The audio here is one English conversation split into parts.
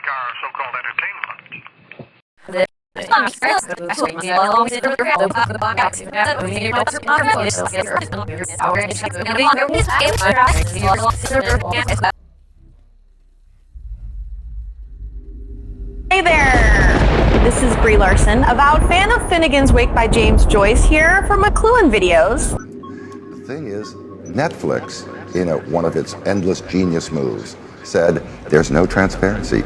our so-called entertainment. Hey there! This is Brie Larson, avowed fan of Finnegan's Wake by James Joyce here for McLuhan videos. The thing is, Netflix, in one of its endless genius moves, said there's no transparency.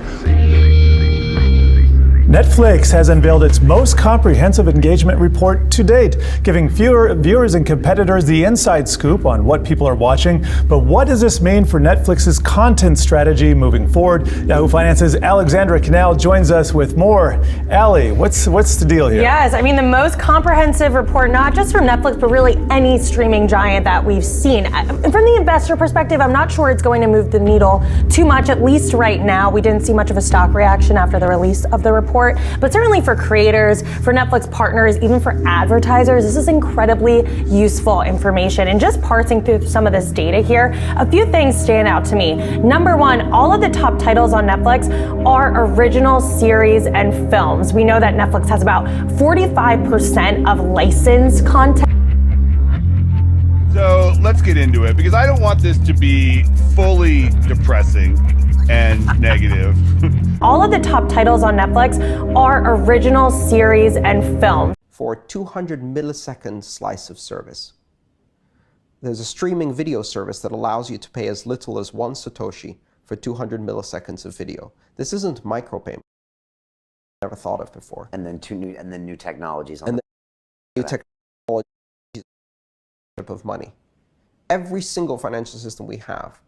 Netflix has unveiled its most comprehensive engagement report to date, giving viewers and competitors the inside scoop on what people are watching. But what does this mean for Netflix's content strategy moving forward? Yahoo Finance's Alexandra Canal joins us with more. Allie, what's the deal here? Yes, I mean the most comprehensive report, not just from Netflix, but really any streaming giant that we've seen. From the investor perspective, I'm not sure it's going to move the needle too much, at least right now. We didn't see much of a stock reaction after the release of the report. But certainly for creators, for Netflix partners, even for advertisers, this is incredibly useful information. And just parsing through some of this data here, a few things stand out to me. Number one, all of the top titles on Netflix are original series and films. We know that Netflix has about 45% of licensed content. So let's get into it, because I don't want this to be fully depressing and negative. All of the top titles on Netflix are original series and films. For a 200 millisecond slice of service. There's a streaming video service that allows you to pay as little as 1 Satoshi for 200 milliseconds of video. This isn't micropayment. Never thought of before. And then new technologies. And then new technologies of money. Every single financial system we have,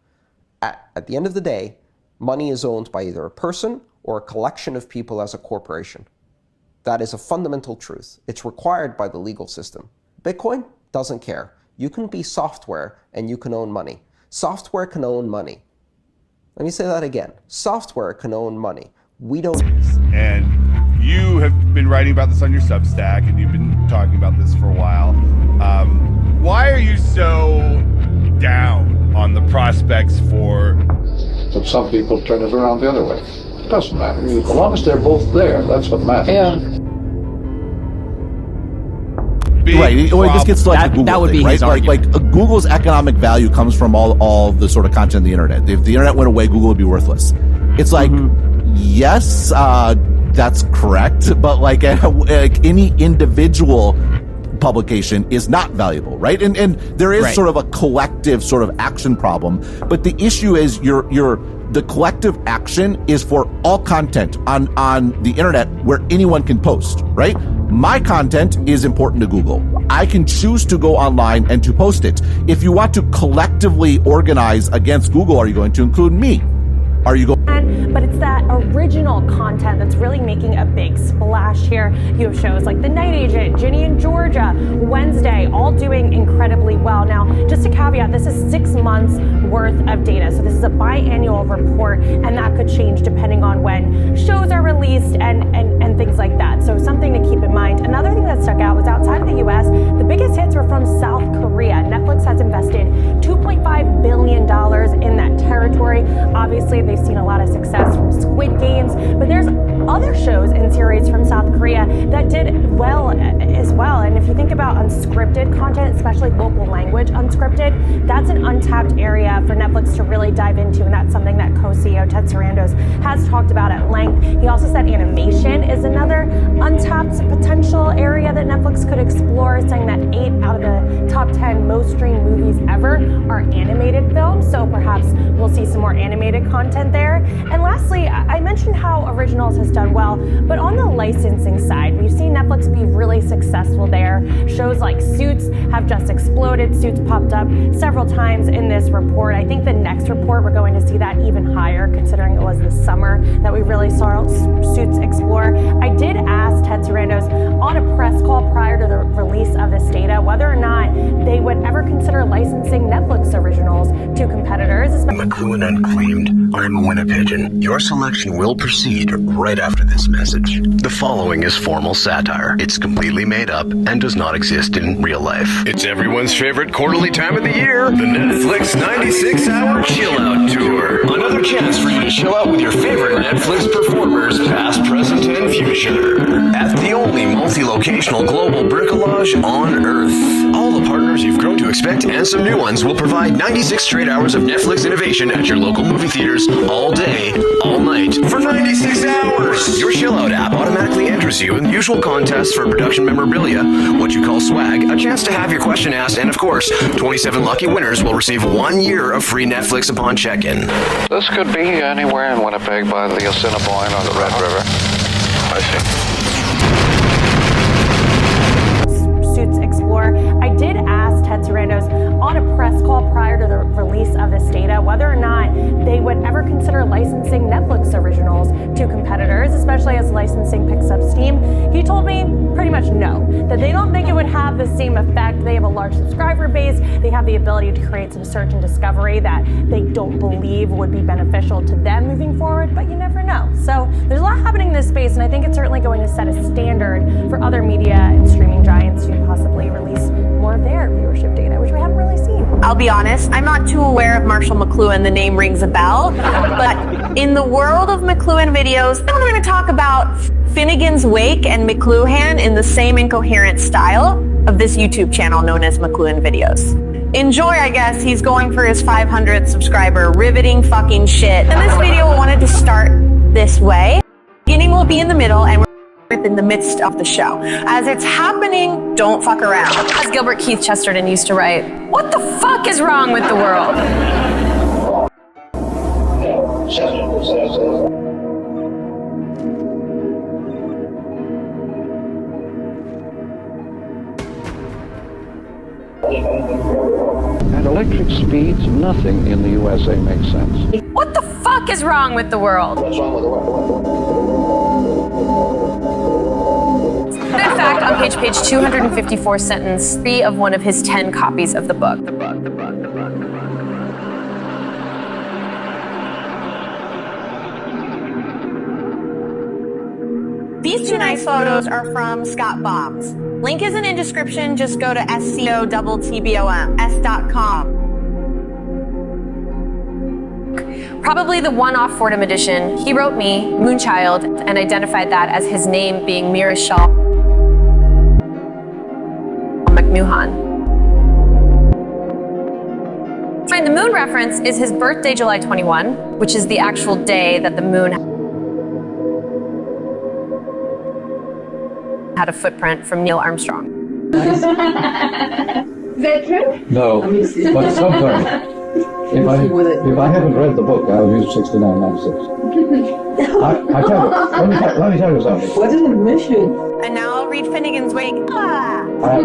at the end of the day, money is owned by either a person or a collection of people as a corporation. That is a fundamental truth. It's required by the legal system. Bitcoin doesn't care. You can be software and you can own money. Software can own money. Let me say that again. Software can own money. We don't. And you have been writing about this on your Substack, and you've been talking about this for a while. Why are you so down on the prospects for... But some people turn it around the other way. It doesn't matter. As long as they're both there, that's what matters. Yeah. Right. Well, this gets like the Google that would thing, be right? his argument. Like Google's economic value comes from all the sort of content on the internet. If the internet went away, Google would be worthless. It's like, yes, that's correct, but like any individual publication is not valuable, right? And there is sort of a collective sort of action problem, but the issue is the collective action is for all content on the internet where anyone can post, right? My content is important to Google. I can choose to go online and to post it. If you want to collectively organize against Google, are you going to include me? Are you going? But it's that original content that's really making a big splash here. You have shows like The Night Agent, Ginny in Georgia, Wednesday, all doing incredibly well. Now, just a caveat, this is 6 months worth of data. So this is a biannual report, and that could change depending on when shows are released and things like that. So something to keep in mind. Another thing that stuck out was outside of the US, the biggest hits were from South Korea. Netflix has invested $2.5 billion in that territory. Obviously, they've seen a lot of success from Squid Games, but there's other shows and series from South Korea that did well as well. And if you think about unscripted content, especially local language unscripted, that's an untapped area for Netflix to really dive into, and that's something that co-CEO Ted Sarandos has talked about at length. He also said animation is another untapped potential area that Netflix could explore, saying that 8 out of the top 10 most streamed movies ever are animated films, so perhaps we'll see some more animated content there. And lastly, I mentioned how Originals has done well, but on the licensing side, we've seen Netflix be really successful there. Shows like Suits have just exploded. Suits popped up several times in this report. I think the next report, we're going to see that even higher, considering it was this summer that we really saw Suits explore. I did ask Ted Sarandos on a press call prior to the release of this data whether or not they would ever consider licensing Netflix originals to competitors. McLuhan Unclaimed. I'm Winnipigeon. Your selection will proceed right after this message. The following is formal satire. It's completely made up and does not exist in real life. It's everyone's favorite quarterly time of the year, the Netflix 96-hour chill-out tour. Another chance for you to chill out with your favorite Netflix performers, past, present, and future. At the only multi-locational global bricolage on Earth. All the partners you've grown to expect and some new ones will provide 96 straight hours of Netflix innovation at your local movie theaters all day, all night, for 96 hours. Your chill-out app automatically enters you in the usual contests for production memorabilia, what you call swag, a chance to have your question asked, and of course, 27 lucky winners will receive 1 year of free Netflix upon check-in. This could be anywhere in Winnipeg by the Assiniboine or the Red River. I see. Suits Explorer. I did ask Ted Sarandos on a press call prior to the release of this data whether or not they would ever consider licensing Netflix originals to competitors, especially as licensing picks up steam. He told me pretty much no, that they don't think it would have the same effect. They have a large subscriber base. They have the ability to create some search and discovery that they don't believe would be beneficial to them moving forward, but you never know. So there's a lot happening in this space, and I think it's certainly going to set a standard for other media and streaming giants to possibly release more of their viewership data, which we haven't really seen. I'll be honest, I'm not too aware of Marshall McLuhan. The name rings a bell. But in the world of McLuhan videos, we're going to talk about Finnegan's Wake and McLuhan in the same incoherent style of this YouTube channel known as McLuhan Videos. Enjoy, I guess. He's going for his 500th subscriber. Riveting fucking shit. And this video wanted to start this way. Beginning will be in the middle, and we're in the midst of the show. As it's happening, don't fuck around. As Gilbert Keith Chesterton used to write, what the fuck is wrong with the world? At electric speeds, nothing in the USA makes sense. What the fuck is wrong with the world? What's wrong with the world? In fact, on page 254, sentence 3 of one of his 10 copies of the book. These two nice photos are from Scott Bombs. Link isn't in description, just go to scotboms.com. Probably the one-off Fordham edition. He wrote me, Moonchild, and identified that as his name being Mirashal McLuhan. The moon reference is his birthday, July 21, which is the actual day that the moon had a footprint from Neil Armstrong. Is that true? No, but sometimes, if I haven't read the book, I'll use 6996. Let me tell you something. What is the mission? And now I'll read Finnegan's Wake. I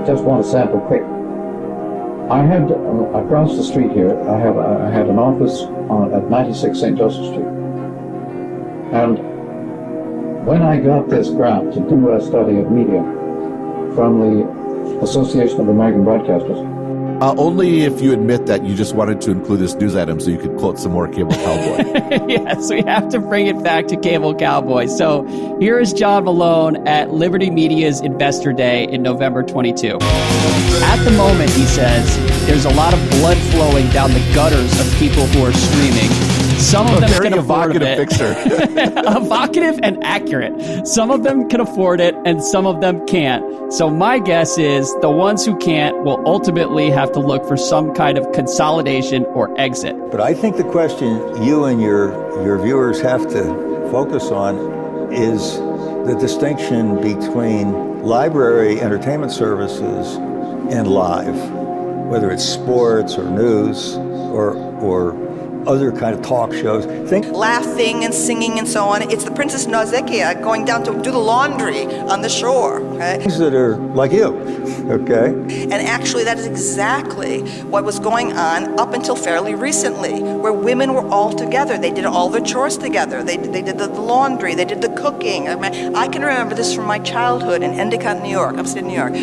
just want to sample quick. I had, across the street here, I had an office at 96 St. Joseph Street. And when I got this grant to do a study of media from the Association of American Broadcasters. Only if you admit that you just wanted to include this news item so you could quote some more Cable Cowboy. Yes, we have to bring it back to Cable Cowboy. So here is John Malone at Liberty Media's Investor Day in November 22. At the moment, he says, there's a lot of blood flowing down the gutters of people who are streaming. Some of them can afford it. Picture. Evocative and accurate. Some of them can afford it and some of them can't. So my guess is the ones who can't will ultimately have to look for some kind of consolidation or exit. But I think the question you and your viewers have to focus on is the distinction between library entertainment services and live, whether it's sports or news or other kind of talk shows. Think laughing and singing and so on. It's the Princess Nausicaa going down to do the laundry on the shore. Okay? things that are like you, okay? And actually, that is exactly what was going on up until fairly recently, where women were all together. They did all the chores together. They did the laundry. They did the cooking. I can remember this from my childhood in Endicott, New York, upstate New York.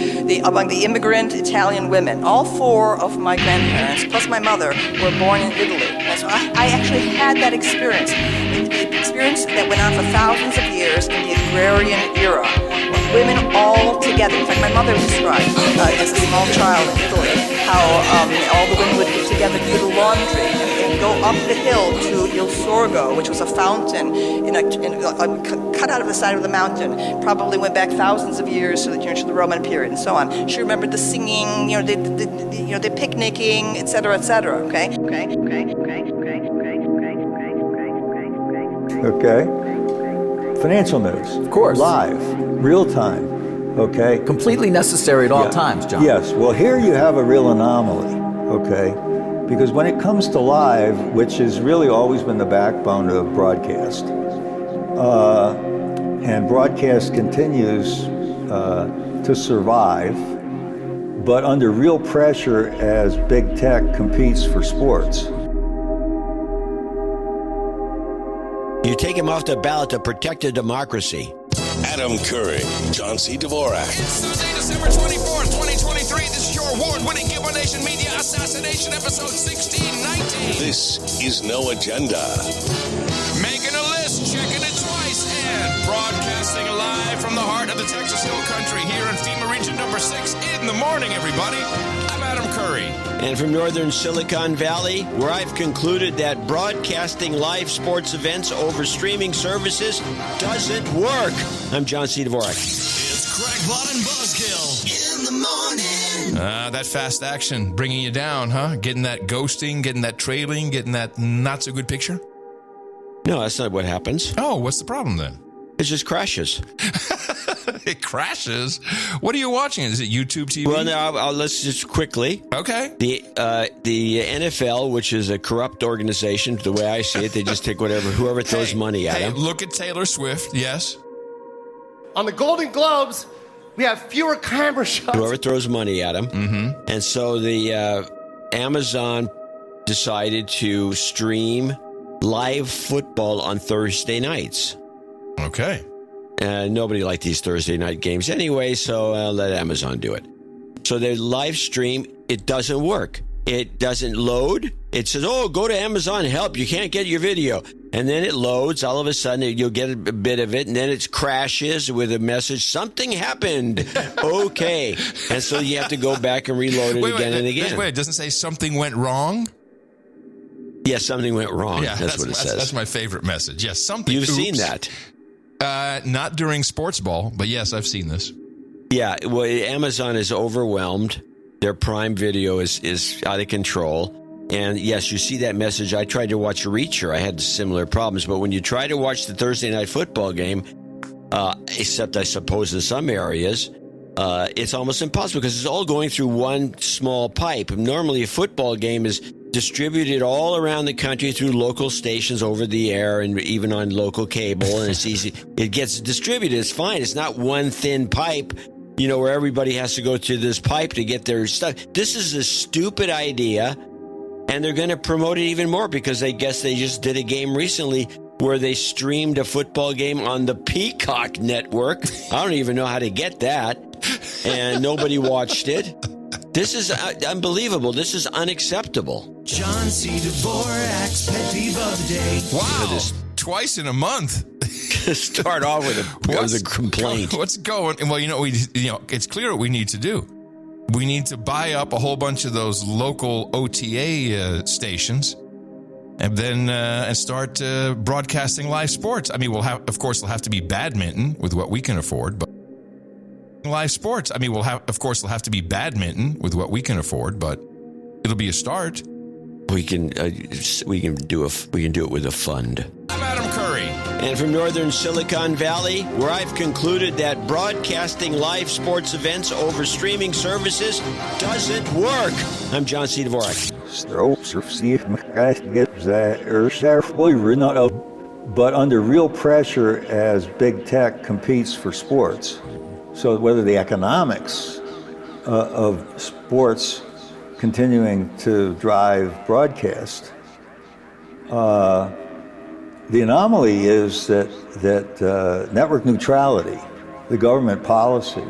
Among the immigrant Italian women, all four of my grandparents, plus my mother, were born in Italy. And so I actually had that experience. The experience that went on for thousands of years in the agrarian era. Women all together. In fact, my mother described as a small child in Italy how all the women would get together to do the laundry and go up the hill to Il Sorgo, which was a fountain cut out of the side of the mountain. Probably went back thousands of years to the Roman period and so on. She remembered the singing, the picnicking, etc., etc. Okay. Financial news. Of course. Live, real time. Okay. Completely necessary at all times, John. Yes. Well, here you have a real anomaly. Okay. Because when it comes to live, which has really always been the backbone of broadcast, and broadcast continues to survive, but under real pressure as big tech competes for sports. You take him off the ballot to protect a democracy. Adam Curry, John C. Dvorak. It's Tuesday, December 24th, 2023. This is your award-winning Give Our Nation Media Assassination episode 1619. This is No Agenda. Making a list, checking it twice, and broadcasting live from the heart of the Texas Hill Country here in FEMA Region number 6 in the morning, everybody. I'm Adam Curry. And from northern Silicon Valley, where I've concluded that broadcasting live sports events over streaming services doesn't work, I'm John C. Dvorak. It's Crackpot and Buzzkill in the morning. That fast action bringing you down, huh? Getting that ghosting, getting that trailing, getting that not-so-good picture? No, that's not what happens. Oh, what's the problem then? It just crashes. It crashes? What are you watching? Is it YouTube TV? Well, no, let's just quickly. Okay. The NFL, which is a corrupt organization, the way I see it, they just take whoever throws money at them. Look at Taylor Swift, yes. On the Golden Globes, we have fewer camera shots. Whoever throws money at them. Mm-hmm. And so the Amazon decided to stream live football on Thursday nights. Okay. Nobody liked these Thursday night games anyway, so I'll let Amazon do it. So they live stream. It doesn't work. It doesn't load. It says, oh, go to Amazon, help. You can't get your video. And then it loads. All of a sudden, you'll get a bit of it, and then it crashes with a message, something happened. Okay. And so you have to go back and reload it again and again. Wait, it doesn't say something went wrong? Yes, something went wrong. Yeah, that's what it says. That's my favorite message. Yes, something. You've seen that. Not during sports ball, but yes, I've seen this. Yeah, well, Amazon is overwhelmed. Their Prime Video is out of control. And yes, you see that message. I tried to watch Reacher. I had similar problems. But when you try to watch the Thursday night football game, except I suppose in some areas, it's almost impossible because it's all going through one small pipe. Normally, a football game is distributed all around the country through local stations over the air and even on local cable, and it's easy. It gets distributed. It's fine. It's not one thin pipe, where everybody has to go to this pipe to get their stuff. This is a stupid idea, and they're going to promote it even more because I guess they just did a game recently where they streamed a football game on the Peacock network. I don't even know how to get that, and nobody watched it. This is unbelievable. This is unacceptable. John C. Dvorak's pet peeve of the day. Wow. Twice in a month. Start off with a complaint. What's going? Well, it's clear what we need to do. We need to buy up a whole bunch of those local OTA stations, and then and start broadcasting live sports. I mean, it'll have to be badminton with what we can afford, but. Live sports. I mean, it'll have to be badminton with what we can afford, but it'll be a start. We can do it with a fund. I'm Adam Curry. And from northern Silicon Valley, where I've concluded that broadcasting live sports events over streaming services doesn't work, I'm John C. Dvorak. but under real pressure as big tech competes for sports. So whether the economics of sports continuing to drive broadcast, the anomaly is that network neutrality, the government policy,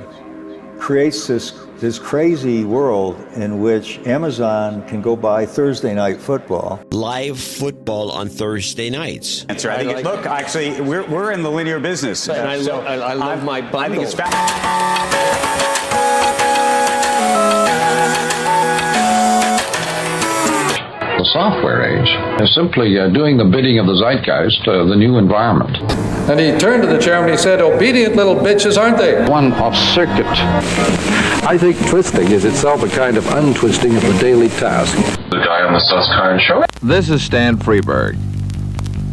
creates this crazy world in which Amazon can go buy Thursday night football. Live football on Thursday nights. That's right. Look, actually, we're in the linear business. And I love my bundle. I think it's The software age is simply doing the bidding of the zeitgeist, the new environment. And he turned to the chairman and he said, obedient little bitches, aren't they? One off circuit. I think twisting is itself a kind of untwisting of the daily task. The guy on the Susskind show. This is Stan Freberg.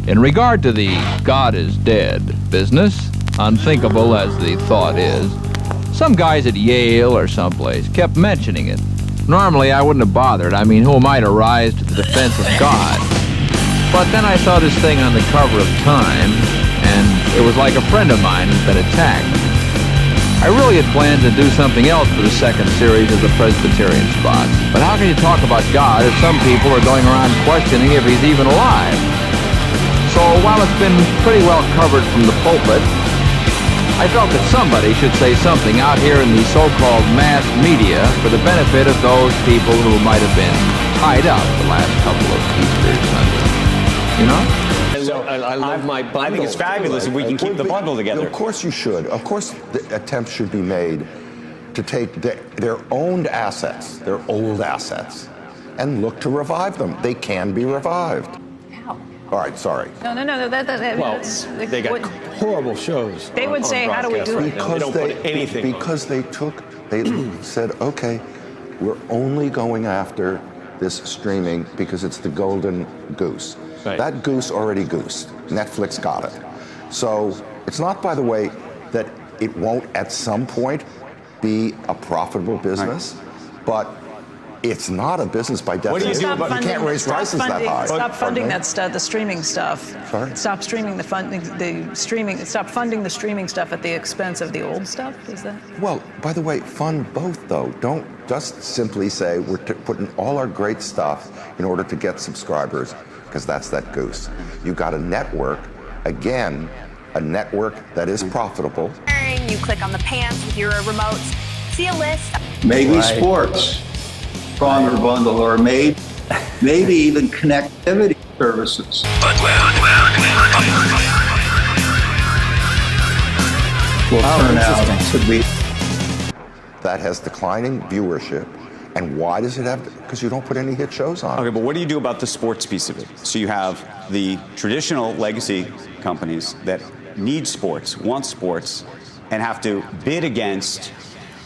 In regard to the God is dead business, unthinkable as the thought is, some guys at Yale or someplace kept mentioning it. Normally, I wouldn't have bothered. I mean, who am I to rise to the defense of God? But then I saw this thing on the cover of Time, and it was like a friend of mine had been attacked. I really had planned to do something else for the second series of the Presbyterian spots. But how can you talk about God if some people are going around questioning if he's even alive? So while it's been pretty well covered from the pulpit, I felt that somebody should say something out here in the so-called mass media for the benefit of those people who might have been tied up the last couple of Easter Sundays. You know? I love my bundle. I think it's fabulous if we can keep the bundle together. Of course you should. Of course the attempts should be made to take their owned assets, their old assets, and look to revive them. They can be revived. All right, sorry. No. Well, they got horrible shows. They would say, how do we do it? Because they don't put anything. Because they said, okay, we're only going after this streaming because it's the golden goose. Right. That goose already goosed. Netflix got it. So it's not, by the way, that it won't at some point be a profitable business, but it's not a business by definition. What do you do about you can't raise prices that high. Stop funding that stuff, the streaming stuff. Sorry? Stop streaming stop funding the streaming stuff at the expense of the old stuff, is that? Well, by the way, fund both though. Don't just simply say we're putting all our great stuff in order to get subscribers, because that's that goose. You've got a network, again, a network that is profitable. You click on the pants with your remotes, see a list. Maybe sports, stronger bundle, or maybe even connectivity services. Will turn out to be. That has declining viewership. And why does it have? Because you don't put any hit shows on. Okay, but what do you do about the sports piece of it? So you have the traditional legacy companies that need sports, want sports, and have to bid against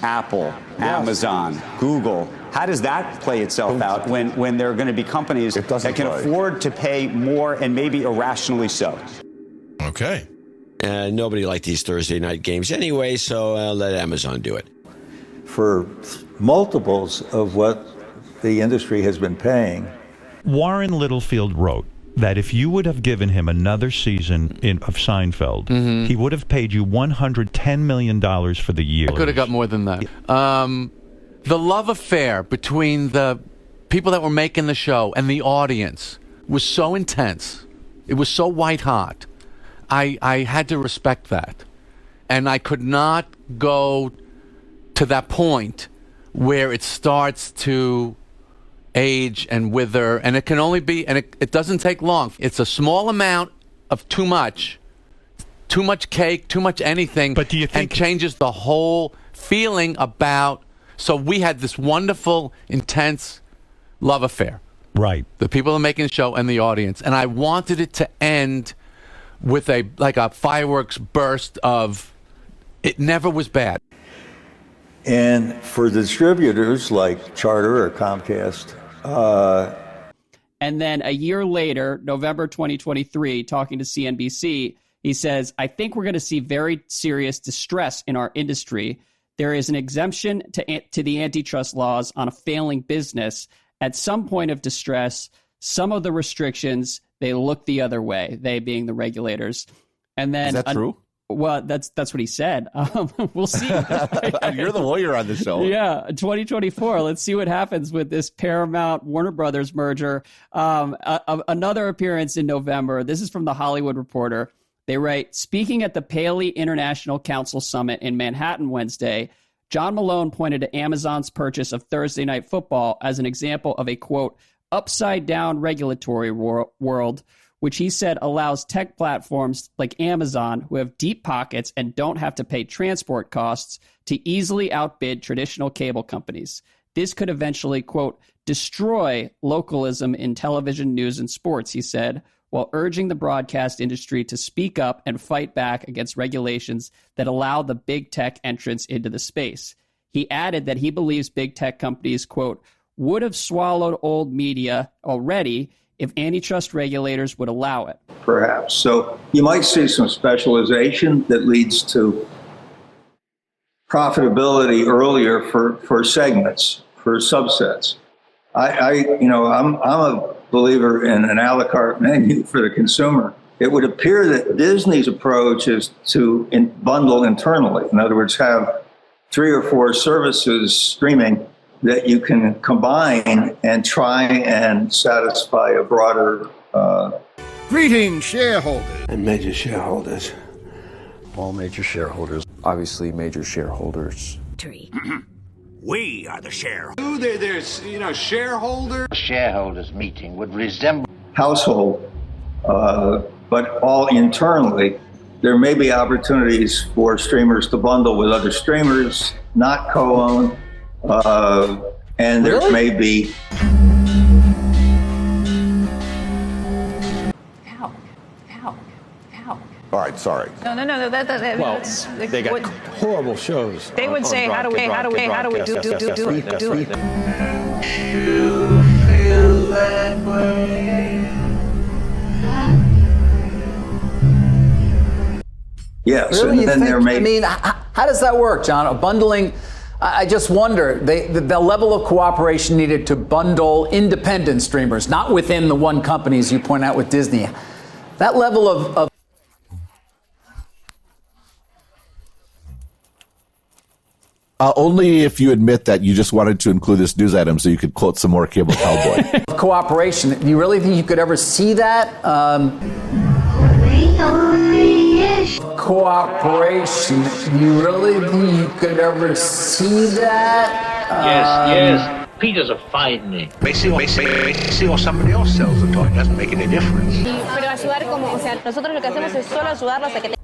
Apple, Amazon, Google. How does that play itself out when there are going to be companies that can afford to pay more and maybe irrationally so? Okay. Nobody liked these Thursday night games anyway, so let Amazon do it. For multiples of what the industry has been paying. Warren Littlefield wrote that if you would have given him another season of Seinfeld, he would have paid you $110 million for the year. I could have got more than that. The love affair between the people that were making the show and the audience was so intense. It was so white hot. I had to respect that. And I could not go to that point where it starts to age and wither, and it can only be, and it doesn't take long. It's a small amount of too much cake, too much anything, but do you think, and changes the whole feeling about. So we had this wonderful, intense love affair. Right. The people are making the show and the audience, and I wanted it to end with a fireworks burst of, it never was bad. And for distributors like Charter or Comcast. And then a year later, November 2023, talking to CNBC, he says, I think we're going to see very serious distress in our industry. There is an exemption to the antitrust laws on a failing business, At some point of distress, some of the restrictions, they look the other way, they being the regulators. And then, is that true? Well, that's what he said. We'll see. You're the lawyer on the show. Yeah, 2024. Let's see what happens with this Paramount Warner Brothers merger. Another appearance in November. This is from the Hollywood Reporter. They write, speaking at the Paley International Council Summit in Manhattan Wednesday, John Malone pointed to Amazon's purchase of Thursday Night Football as an example of a, quote, upside-down regulatory world, which he said allows tech platforms like Amazon, who have deep pockets and don't have to pay transport costs, to easily outbid traditional cable companies. This could eventually, quote, destroy localism in television, news, and sports, he said, while urging the broadcast industry to speak up and fight back against regulations that allow the big tech entrance into the space. He added that he believes big tech companies, quote, would have swallowed old media already if antitrust regulators would allow it. Perhaps. So you might see some specialization that leads to profitability earlier for segments, for subsets. I'm a believer in an a la carte menu for the consumer. It would appear that Disney's approach is to bundle internally. In other words, have 3 or 4 services streaming that you can combine and try and satisfy a broader... Greetings, shareholders. And major shareholders. All major shareholders. Obviously, major shareholders. We are the shareholders. There's, shareholder. A shareholders meeting would resemble household, but all internally. There may be opportunities for streamers to bundle with other streamers, not co-own, and there may be... All right, sorry. No. Well, they got horrible shows. They would say, how do we do it? You feel that way. Yes, really, and then there may... I mean, how does that work, John? Bundling, I just wonder, the level of cooperation needed to bundle independent streamers, not within the one company, as you point out with Disney. That level of only if you admit that you just wanted to include this news item so you could quote some more Cable Cowboy. Cooperation. Do you really think you could ever see that? Cooperation. Do you really think you could ever see that? Yes. Peter's a fine name. They see what somebody else sells the toy. It doesn't make any difference. Pero ayudar como, o sea, nosotros lo que hacemos es solo ayudarlos a que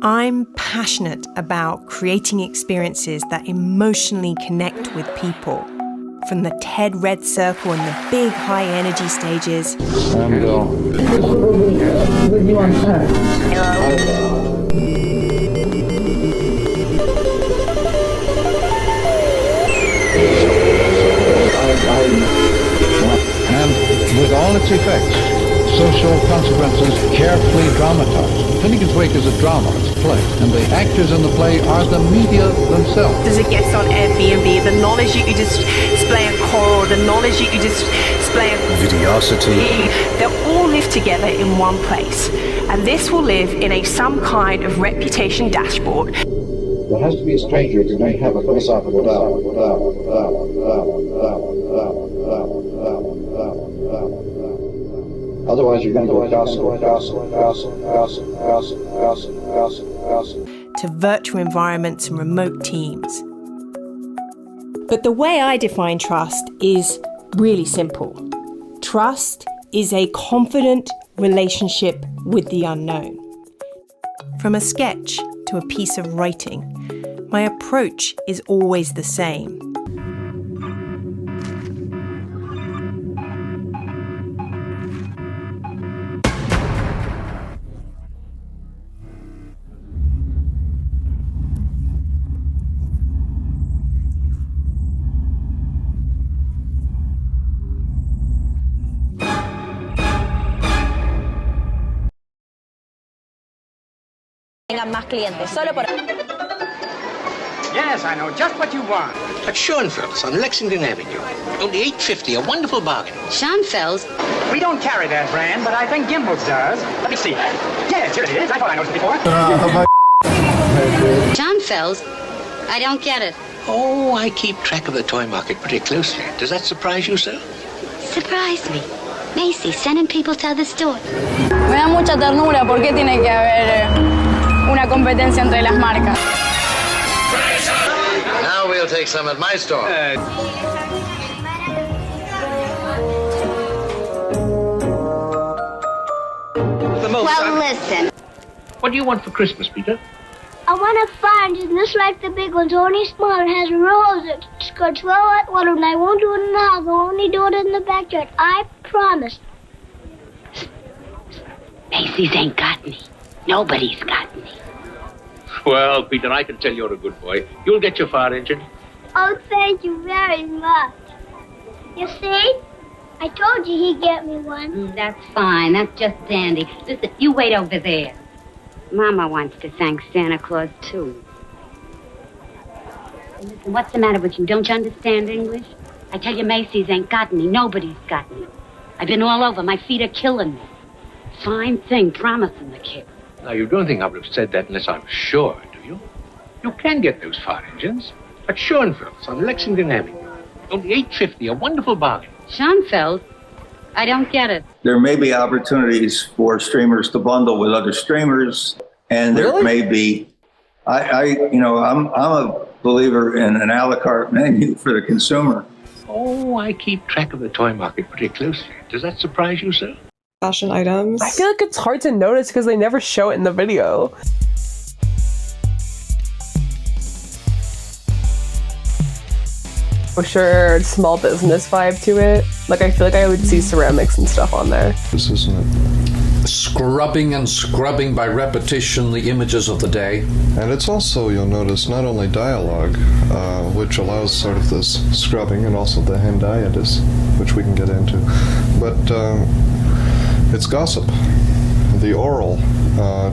I'm passionate about creating experiences that emotionally connect with people. From the TED Red Circle and the big high energy stages. And with you on set. And with all its effects, social consequences carefully dramatized. Finnegan's Wake is a drama, it's a play, and the actors in the play are the media themselves. There's a guest on Airbnb, the knowledge you could display on Coral, the knowledge you could display on Videosity. They'll all live together in one place. And this will live in some kind of reputation dashboard. There has to be a stranger who may have a philosophical doubt. Otherwise, you're going to go to virtual environments and remote teams. But the way I define trust is really simple. Trust is a confident relationship with the unknown. From a sketch to a piece of writing, my approach is always the same. Más clientes, solo por... Yes, I know just what you want. At Schoenfeld's on Lexington Avenue. Only $8.50, a wonderful bargain. Schoenfeld's? We don't carry that brand, but I think Gimbel's does. Let me see. Yes, here it is. I thought I noticed it before. Schoenfeld's? I don't get it. Oh, I keep track of the toy market pretty closely. Does that surprise you, sir? Surprise me. Macy, sending people to other stores. Me da mucha ternura. ¿Por qué tiene que haber una competencia entre las marcas? Now we'll take some at my store. Well, listen. What do you want for Christmas, Peter? I want a fire just like the big ones, only smaller. It has rows. It's got 12 water, and I won't do it in the house. I'll only do it in the backyard. I promise. Macy's ain't got me. Nobody's got me. Well, Peter, I can tell you're a good boy. You'll get your fire engine. Oh, thank you very much. You see? I told you he'd get me one. That's fine. That's just dandy. Listen, you wait over there. Mama wants to thank Santa Claus, too. Listen, what's the matter with you? Don't you understand English? I tell you, Macy's ain't got me. Nobody's got me. I've been all over. My feet are killing me. Fine thing, promising the kid. Now, you don't think I would have said that unless I'm sure, do you? You can get those fire engines at Schoenfeld's on Lexington Avenue. Only $8.50, a wonderful bargain. Schoenfeld's? I don't get it. There may be opportunities for streamers to bundle with other streamers, and there may be. I'm a believer in an a la carte menu for the consumer. Oh, I keep track of the toy market pretty closely. Does that surprise you, sir? Fashion items. I feel like it's hard to notice because they never show it in the video. For sure, small business vibe to it. Like, I feel like I would see ceramics and stuff on there. This isn't it. Scrubbing and scrubbing by repetition the images of the day. And it's also, you'll notice, not only dialogue, which allows sort of this scrubbing, and also the hendiadys, which we can get into, but it's gossip. The oral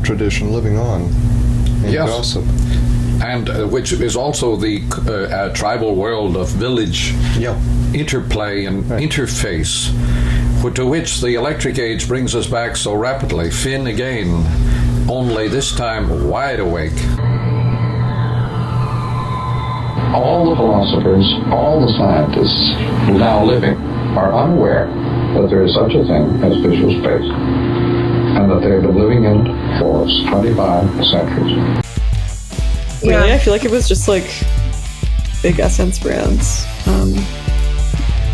tradition living on in gossip. And which is also the tribal world of village interplay and interface, to which the electric age brings us back so rapidly. Finn again, only this time wide awake. All the philosophers, all the scientists now living are unaware that there is such a thing as visual space, and that they have been living in it for 25 centuries. Really? I feel like it was just like big Essence brands.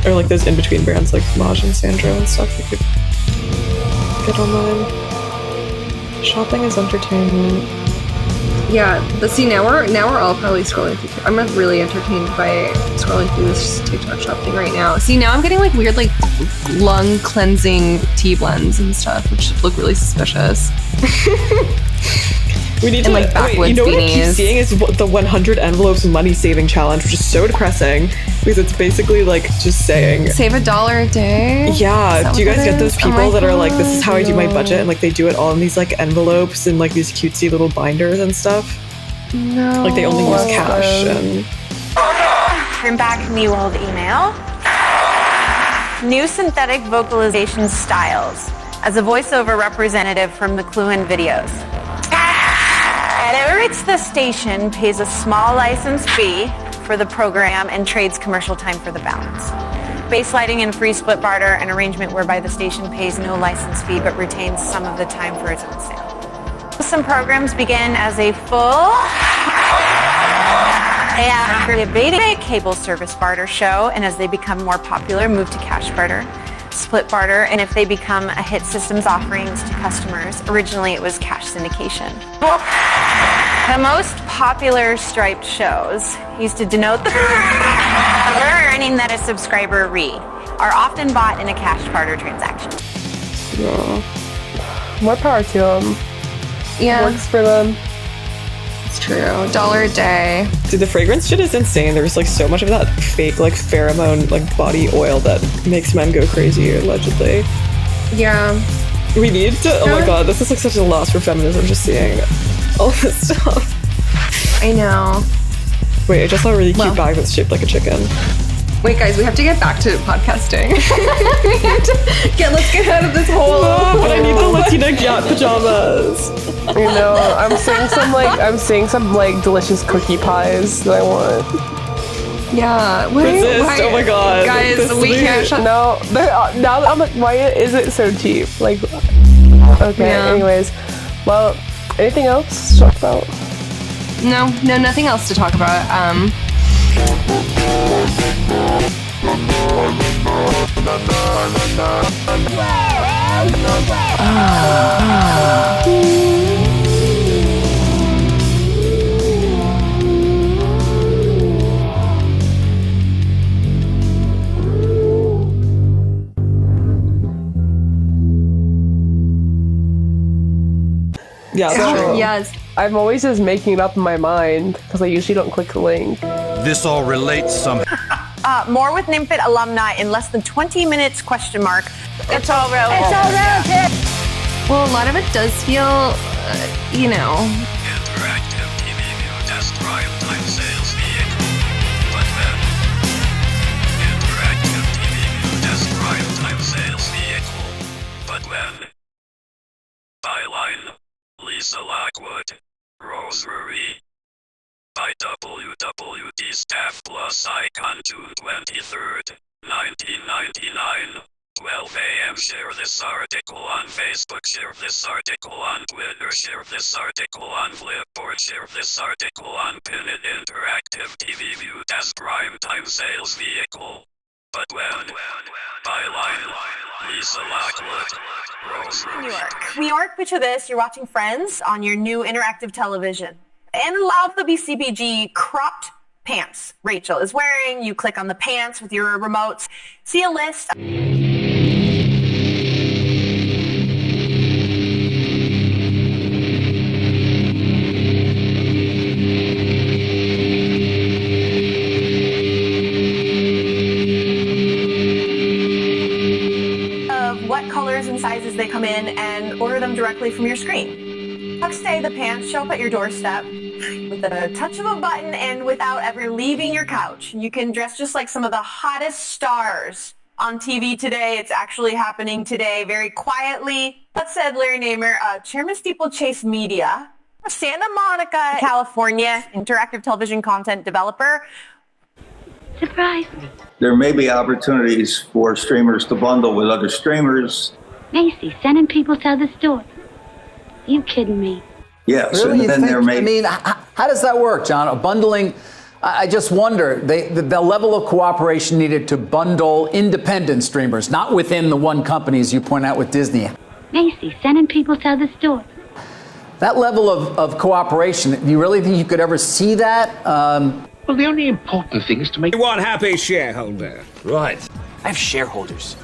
Or like those in-between brands like Maj and Sandro and stuff you could get online. Shopping is entertainment. Yeah, but see now we're all probably scrolling through. I'm like really entertained by scrolling through this TikTok shop thing right now. See now I'm getting like weird like lung cleansing tea blends and stuff, which look really suspicious. We need and to like backwoods wait, you know what I keep beanies. seeing is the 100 envelopes money saving challenge, which is so depressing because it's basically like just saying Save $1 a day. Yeah, do you guys get those Oh people my that are like, this is how I do my God, budget, and like they do it all in these like envelopes and like these cutesy little binders and stuff? No. Like they only use cash and Bring back the old email. New synthetic vocalization styles as a voiceover representative from McLuhanvideos. Whoever it's the station pays a small license fee for the program and trades commercial time for the balance. Base lighting and free split barter, an arrangement whereby the station pays no license fee but retains some of the time for its own sale. Some programs begin as a full and beta cable service barter show, and as they become more popular, move to cash barter, split barter, and if they become a hit, systems offerings to customers. Originally it was cash syndication. The most popular striped shows used to denote the earning that a subscriber are often bought in a cash barter transaction. Yeah. More power to them. Yeah. Works for them. It's true. $1 a day. Dude, the fragrance shit is insane. There's like so much of that fake like pheromone like body oil that makes men go crazy allegedly. Yeah. We need to, oh my god, this is like such a loss for feminism just seeing all this stuff. I know. Wait, I just saw a really cute bag that's shaped like a chicken. Wait guys, we have to get back to podcasting. Let's get out of this hole. But I need the Latina cat pajamas. You know, I'm seeing some delicious cookie pies that I want. Yeah. Resist, oh my god. Guys, we can't No, now that I'm like, why is it so cheap? Like, okay, Yeah. anyways. Well, anything else to talk about? No, nothing else to talk about. Yeah, that's true. Yes. I'm always just making it up in my mind because I usually don't click the link. This all relates somehow. More with NIMFIT alumni in less than 20 minutes, question mark. It's all relative. It's all relative. Well, a lot of it does feel, you know. Interactive TV view test prime time sales vehicle. But then. Interactive TV view test prime time sales vehicle. But when. Byline. Lisa Lockwood. Rosary. By WWD staff plus icon June 23rd, 1999. 12 a.m. Share this article on Facebook. Share this article on Twitter. Share this article on Flipboard. Share this article on Pinned. Interactive TV viewed as primetime sales vehicle. But when? Byline. Lisa Lockwood. Rosary. New York, picture this. You're watching Friends on your new interactive television. And love the BCBG cropped pants Rachel is wearing. You click on the pants with your remotes. See a list. Of what colors and sizes they come in and order them directly from your screen. Next day, the pants show up at your doorstep with a touch of a button and without ever leaving your couch. You can dress just like some of the hottest stars on TV today. It's actually happening today very quietly. That said, Larry Namer, Chairman Steeplechase Media, Santa Monica, California, interactive television content developer. Surprise me. There may be opportunities for streamers to bundle with other streamers. Macy, sending people to other stores. You kidding me? Yes, Really? and then there may. I mean, how does that work, John? Bundling. I just wonder the level of cooperation needed to bundle independent streamers, not within the one company, as you point out with Disney. Macy, sending people to other stores. That level of cooperation, do you really think you could ever see that? Well, the only important thing is to make one happy shareholder. Right. I have shareholders.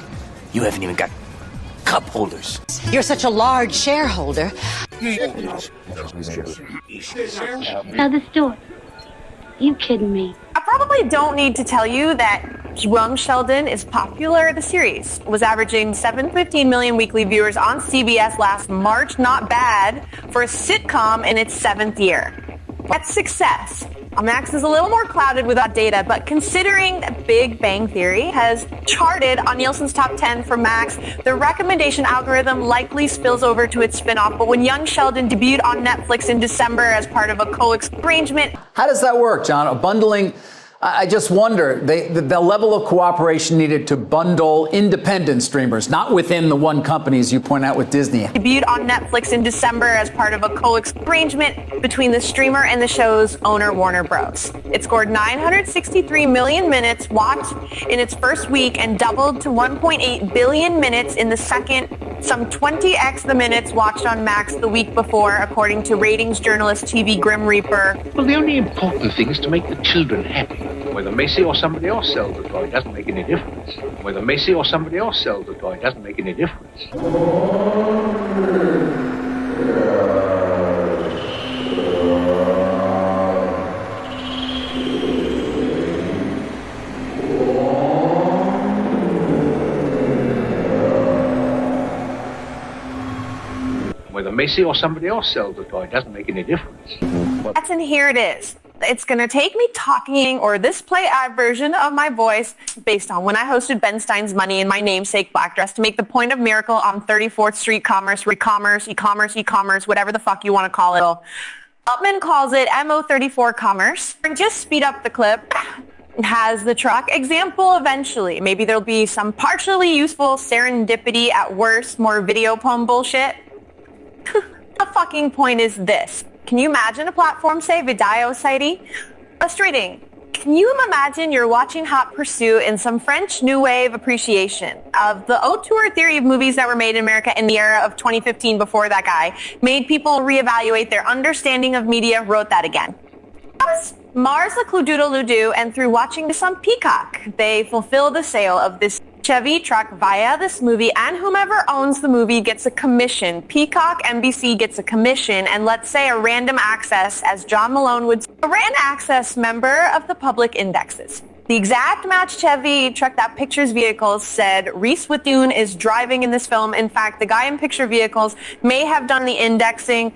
You haven't even got cup holders. You're such a large shareholder. Now the store. You kidding me? I probably don't need to tell you that Young Sheldon is popular. The series was averaging 715 million weekly viewers on CBS last March. Not bad for a sitcom in its 7th year. That's success. Max is a little more clouded without data, but considering that Big Bang Theory has charted on Nielsen's top 10 for Max, the recommendation algorithm likely spills over to its spinoff. But when Young Sheldon debuted on Netflix in December as part of a co-arrangement. How does that work, John? Bundling, I just wonder, the level of cooperation needed to bundle independent streamers, not within the one company, as you point out with Disney. Debuted on Netflix in December as part of a co-arrangement between the streamer and the show's owner, Warner Bros. It scored 963 million minutes watched in its first week and doubled to 1.8 billion minutes in the second, some 20x the minutes watched on Max the week before, according to ratings journalist TV Grim Reaper. Well, the only important thing is to make the children happy. Whether Macy or somebody else sells the toy doesn't make any difference. Whether Macy or somebody else sells the toy doesn't make any difference. Whether Macy or somebody else sells the toy doesn't make any difference. And here it is. It's going to take me talking or this play ad version of my voice based on when I hosted Ben Stein's Money in my namesake black dress to make the point of miracle on 34th Street commerce, e-commerce, whatever the fuck you want to call it. Upman calls it MO34 commerce. And just speed up the clip. It has the truck example eventually. Maybe there'll be some partially useful serendipity at worst, more video poem bullshit. The fucking point is this. Can you imagine a platform, say, Video Society? Frustrating. Can you imagine you're watching Hot Pursuit in some French New Wave appreciation of the auteur theory of movies that were made in America in the era of 2015 before that guy made people reevaluate their understanding of media, wrote that again. Mars a Cludoodle-Ludo, and through watching this on Peacock, they fulfill the sale of this Chevy truck via this movie, and whomever owns the movie gets a commission. Peacock, NBC gets a commission, and let's say a random access, as John Malone would say, a random access member of the public indexes. The exact match Chevy truck that pictures vehicles said Reese Witherspoon is driving in this film. In fact, the guy in picture vehicles may have done the indexing,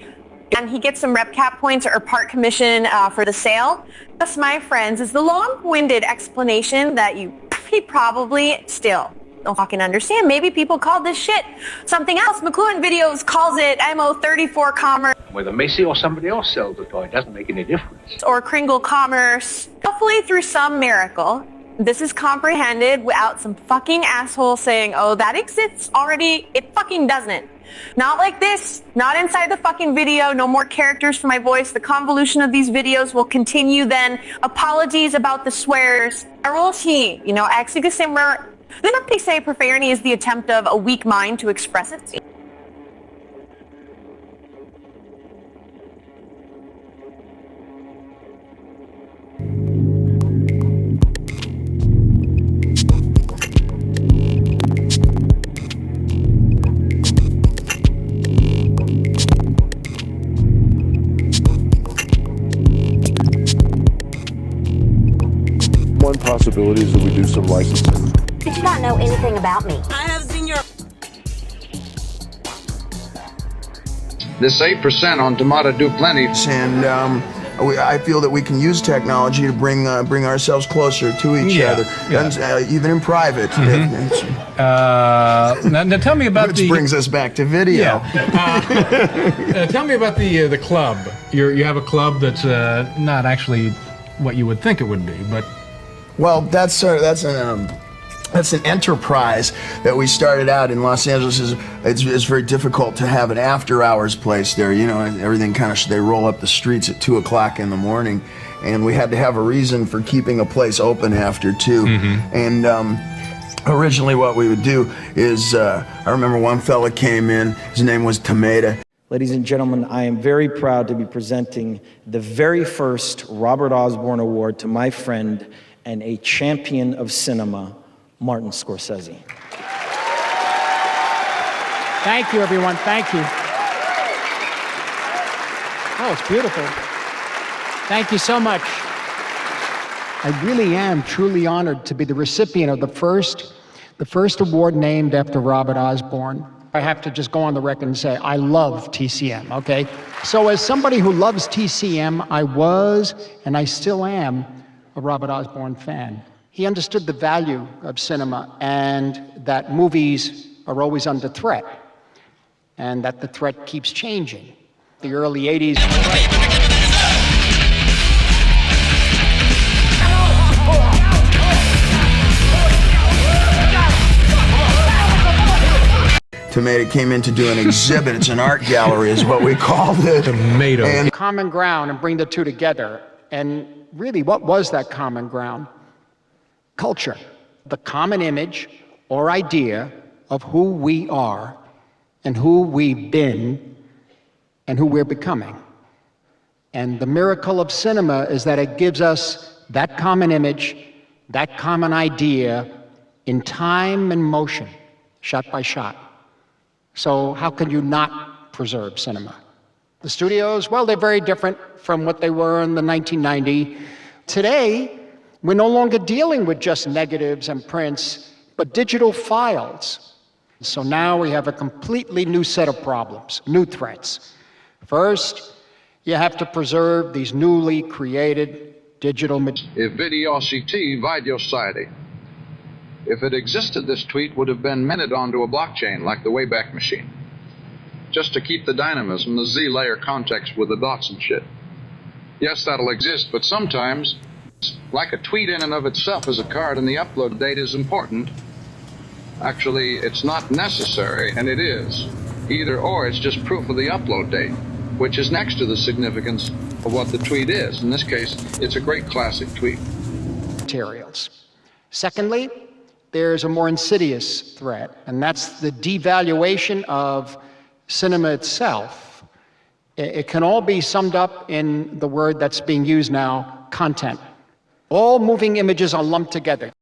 and he gets some rep cap points or part commission for the sale. Thus, my friends, is the long-winded explanation that you probably still don't fucking understand. Maybe people call this shit something else. McLuhanvideos calls it MO34 commerce. Whether Macy or somebody else sells the toy doesn't make any difference. Or Kringle commerce. Hopefully through some miracle, this is comprehended without some fucking asshole saying, oh, that exists already. It fucking doesn't. Not like this, not inside the fucking video, no more characters for my voice. The convolution of these videos will continue then. Apologies about the swears. They say profanity is the attempt of a weak mind to express it. One possibility is that we do some licensing. Did you not know anything about me? I have seen your... This 8% on Tomato do plenty. And I feel that we can use technology to bring ourselves closer to each other, and, even in private. Now tell me about Which brings us back to video. Tell me about the club. You have a club that's not actually what you would think it would be, but... Well, that's an enterprise that we started out in Los Angeles. It's very difficult to have an after-hours place there. You know, everything kind of they roll up the streets at 2 o'clock in the morning, and we had to have a reason for keeping a place open after 2. And originally, what we would do is, I remember one fella came in. His name was Tomato. Ladies and gentlemen, I am very proud to be presenting the very first Robert Osborne Award to my friend and a champion of cinema, Martin Scorsese. Thank you, everyone. Thank you. Oh, it's beautiful. Thank you so much. I really am truly honored to be the recipient of the first award named after Robert Osborne. I have to just go on the record and say, I love TCM, okay? So as somebody who loves TCM, I was, and I still am, a Robert Osborne fan. He understood the value of cinema and that movies are always under threat, and that the threat keeps changing. The early 80s. Tomato came in to do an exhibit. It's an art gallery is what we called it. Tomato. And Common ground and bring the two together. And really, what was that common ground? Culture. The common image or idea of who we are and who we've been and who we're becoming. And the miracle of cinema is that it gives us that common image, that common idea in time and motion, shot by shot. So how can you not preserve cinema? The studios, well, they're very different from what they were in the 1990s. Today, we're no longer dealing with just negatives and prints, but digital files. So now we have a completely new set of problems, new threats. First, you have to preserve these newly created digital materials. If videosity videosity. If it existed, this tweet would have been minted onto a blockchain like the Wayback Machine, just to keep the dynamism, the Z-layer context with the dots and shit. Yes, that'll exist, but sometimes, like a tweet in and of itself is a card and the upload date is important, actually, it's not necessary, and it is. Either or, it's just proof of the upload date, which is next to the significance of what the tweet is. In this case, it's a great classic tweet. Materials. Secondly, there's a more insidious threat, and that's the devaluation of cinema itself. It can all be summed up in the word that's being used now, content. All moving images are lumped together.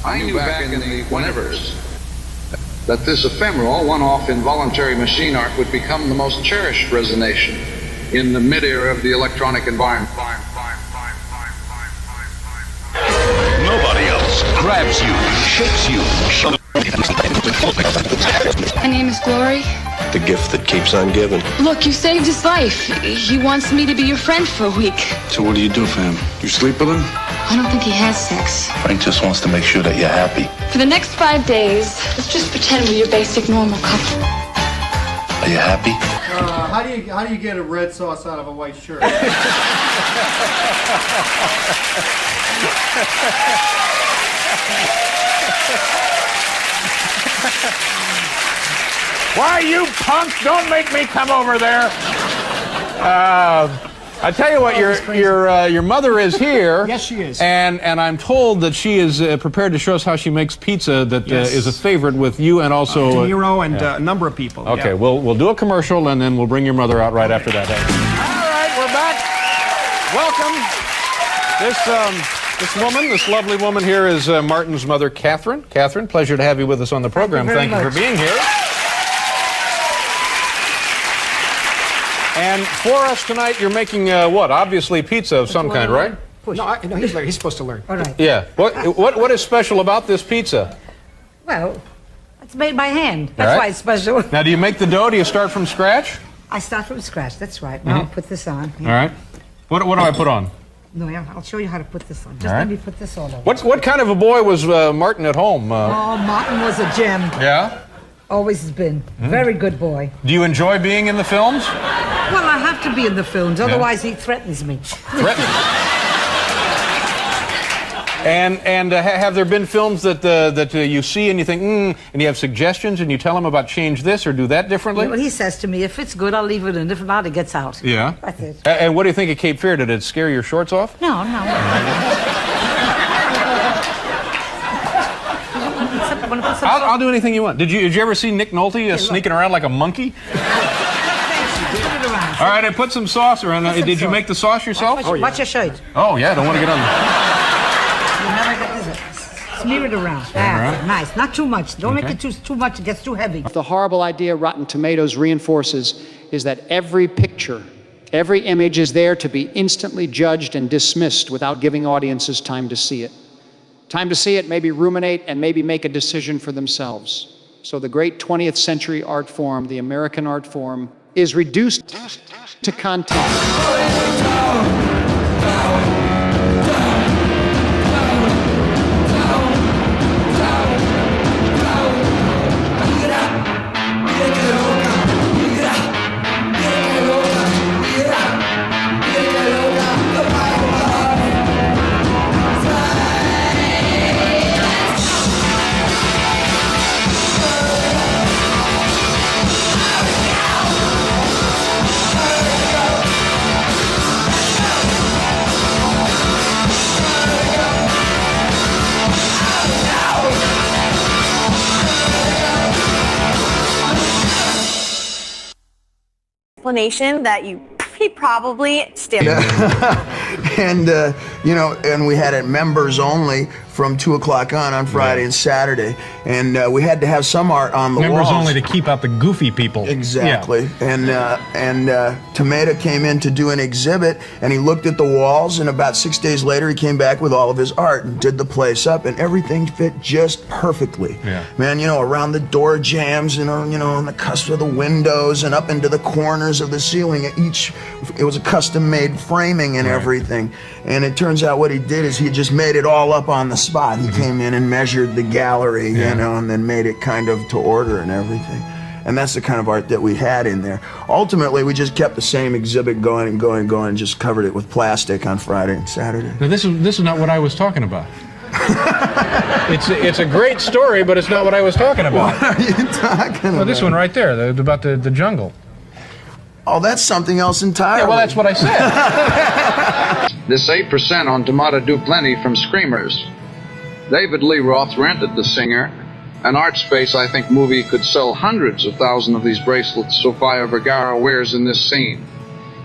I knew back in the whenevers that this ephemeral, one-off involuntary machine art would become the most cherished resonation in the mid-era of the electronic environment. Nobody else grabs you, shakes you, My name is Glory. The gift that keeps on giving. Look, you saved his life. He wants me to be your friend for a week. So what do you do for him? You sleep with him? I don't think he has sex. Frank just wants to make sure that you're happy. For the next 5 days, let's just pretend we're your basic normal couple. Are you happy? How do you get a red sauce out of a white shirt? Why, you punk! Don't make me come over there. I tell you what, your mother is here. Yes, she is. And I'm told that she is prepared to show us how she makes pizza that is a favorite with you and also De Niro and a number of people. Okay, yeah. we'll do a commercial and then we'll bring your mother out right after that. All right, we're back. Welcome. This lovely woman here is Martin's mother, Catherine. Catherine, pleasure to have you with us on the program. Thank you for being here. And for us tonight, you're making what? Obviously pizza of some kind, right? No, he's supposed to learn. All right. Yeah. What is special about this pizza? Well, it's made by hand. That's Right. why it's special. Now, do you make the dough? Do you start from scratch? I start from scratch. That's right. Now I'll put this on. All right. What do I put on? No, yeah, I'll show you how to put this on. Just All let right. me put this all over. What kind of a boy was Martin at home? Oh, Martin was a gem. Yeah? Always has been. Very good boy. Do you enjoy being in the films? Well, I have to be in the films, otherwise he threatens me. Threatens? And have there been films that you see and you think, and you have suggestions and you tell him about change this or do that differently? Well, he says to me, if it's good, I'll leave it in. If not, it gets out. Yeah. That's it. And what do you think of Cape Fear? Did it scare your shorts off? No. I'll do anything you want. Did you ever see Nick Nolte sneaking around like a monkey? All right, I put some sauce around. Did you make the sauce yourself? Watch your shirt. Oh, yeah, I don't want to get on the... You never get this. Smear it around. That's nice. Not too much. Don't make it too much. It gets too heavy. The horrible idea Rotten Tomatoes reinforces is that every picture, every image is there to be instantly judged and dismissed without giving audiences time to see it. Time to see it, maybe ruminate, and maybe make a decision for themselves. So the great 20th century art form, the American art form, is reduced to content. Explanation that you probably still. And and we had it members only from 2 o'clock on Friday and Saturday, and we had to have some art on the Members walls. only to keep out the goofy people. Exactly. Yeah. And Tomato came in to do an exhibit, and he looked at the walls, and about 6 days later he came back with all of his art and did the place up, and everything fit just perfectly. Yeah. Man, around the door jambs, on the cusp of the windows and up into the corners of the ceiling. It was a custom-made framing and everything. And it turns out what he did is he just made it all up on the spot. He came in and measured the gallery, and then made it kind of to order and everything. And that's the kind of art that we had in there. Ultimately, we just kept the same exhibit going and just covered it with plastic on Friday and Saturday. Now, this is not what I was talking about. It's a great story, but it's not what I was talking about. What are you talking about? Well, this one right there, about the jungle. Oh, that's something else entirely. Yeah, well, that's what I said. This 8% on Tomato Do Plenty from Screamers. David Lee Roth rented the singer an art space. I think movie could sell hundreds of thousands of these bracelets Sofia Vergara wears in this scene.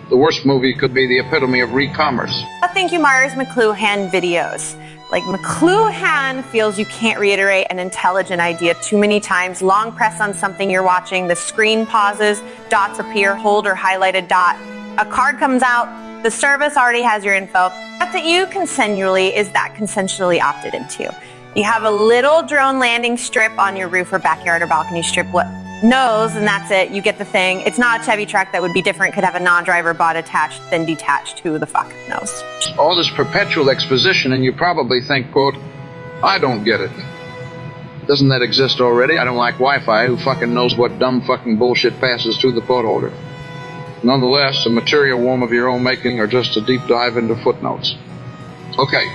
The worst movie could be the epitome of re-commerce. Thank you, Mars McLuhan videos. Like, McLuhan feels you can't reiterate an intelligent idea too many times. Long press on something you're watching, the screen pauses, dots appear, hold or highlight a dot. A card comes out, the service already has your info. That you consensually is that consensually opted into. You have a little drone landing strip on your roof or backyard or balcony strip. What knows, and that's it. You get the thing. It's not a Chevy truck that would be different, could have a non-driver bot attached, then detached. Who the fuck knows? All this perpetual exposition, and you probably think, quote, I don't get it. Doesn't that exist already? I don't like Wi-Fi. Who fucking knows what dumb fucking bullshit passes through the port holder? Nonetheless, a material worm of your own making or just a deep dive into footnotes. Okay.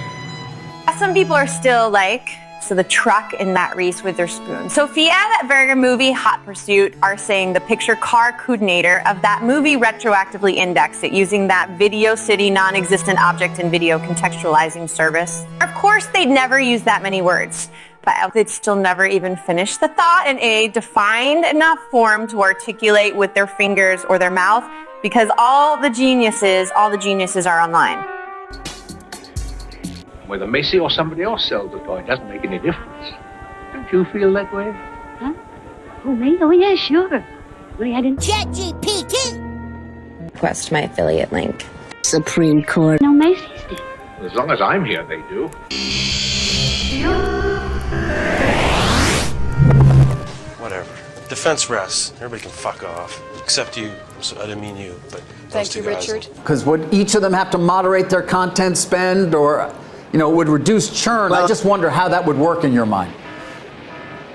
Some people are still like, so the truck in Matt Reese with their spoon. Sophia Vergara movie Hot Pursuit are saying the picture car coordinator of that movie retroactively indexed it using that Video City non-existent object and video contextualizing service. Of course, they'd never use that many words, but they'd still never even finish the thought in a defined enough form to articulate with their fingers or their mouth, because all the geniuses are online. Whether Macy or somebody else sells the toy doesn't make any difference. Don't you feel that way? Huh? Oh, me? Oh, yeah, sure. Really, I didn't... ChatGPT. Request my affiliate link. Supreme Court. No, Macy's did. As long as I'm here, they do. Whatever. Defense rests. Everybody can fuck off. Except you. So I didn't mean you, but Thank you, Richard. Because would each of them have to moderate their content spend, or, would reduce churn? I just wonder how that would work in your mind.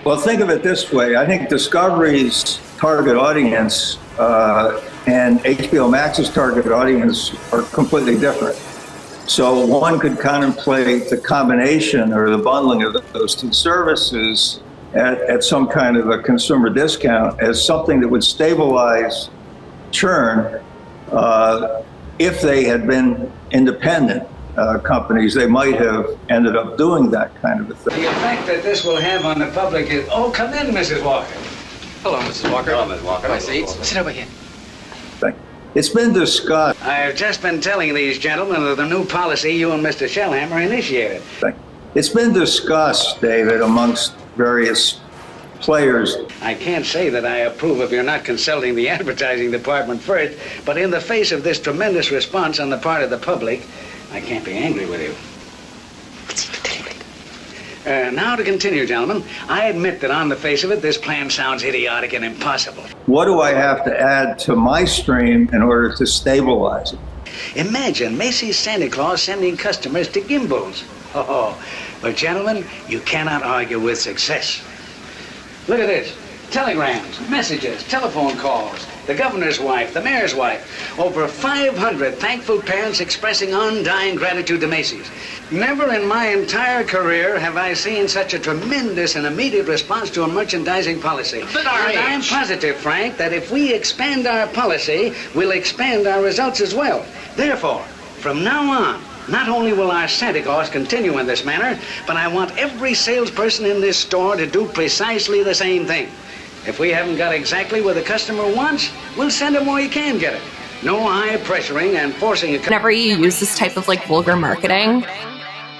Well, think of it this way. I think Discovery's target audience and HBO Max's target audience are completely different. So one could contemplate the combination or the bundling of those two services at some kind of a consumer discount as something that would stabilize churn. If they had been independent companies, they might have ended up doing that kind of a thing. The effect that this will have on the public is... Oh, come in, Mrs. Walker. Hello, Mrs. Walker. Hello, Ms. Walker. My seats. Sit over here. It's been discussed. I've just been telling these gentlemen of the new policy you and Mr. Shellhammer initiated. It's been discussed, David, amongst various players. I can't say that I approve of your not consulting the advertising department first, but in the face of this tremendous response on the part of the public, I can't be angry with you. Now to continue, gentlemen. I admit that on the face of it, this plan sounds idiotic and impossible. What do I have to add to my stream in order to stabilize it? Imagine Macy's Santa Claus sending customers to gimbals. Oh, but gentlemen, you cannot argue with success. Look at this. Telegrams, messages, telephone calls, the governor's wife, the mayor's wife. Over 500 thankful parents expressing undying gratitude to Macy's. Never in my entire career have I seen such a tremendous and immediate response to a merchandising policy. And I'm positive, Frank, that if we expand our policy, we'll expand our results as well. Therefore, from now on, not only will our Santa Claus continue in this manner, but I want every salesperson in this store to do precisely the same thing. If we haven't got exactly what the customer wants, we'll send him where he can get it. No high pressuring and forcing a... Whenever you use this type of vulgar marketing,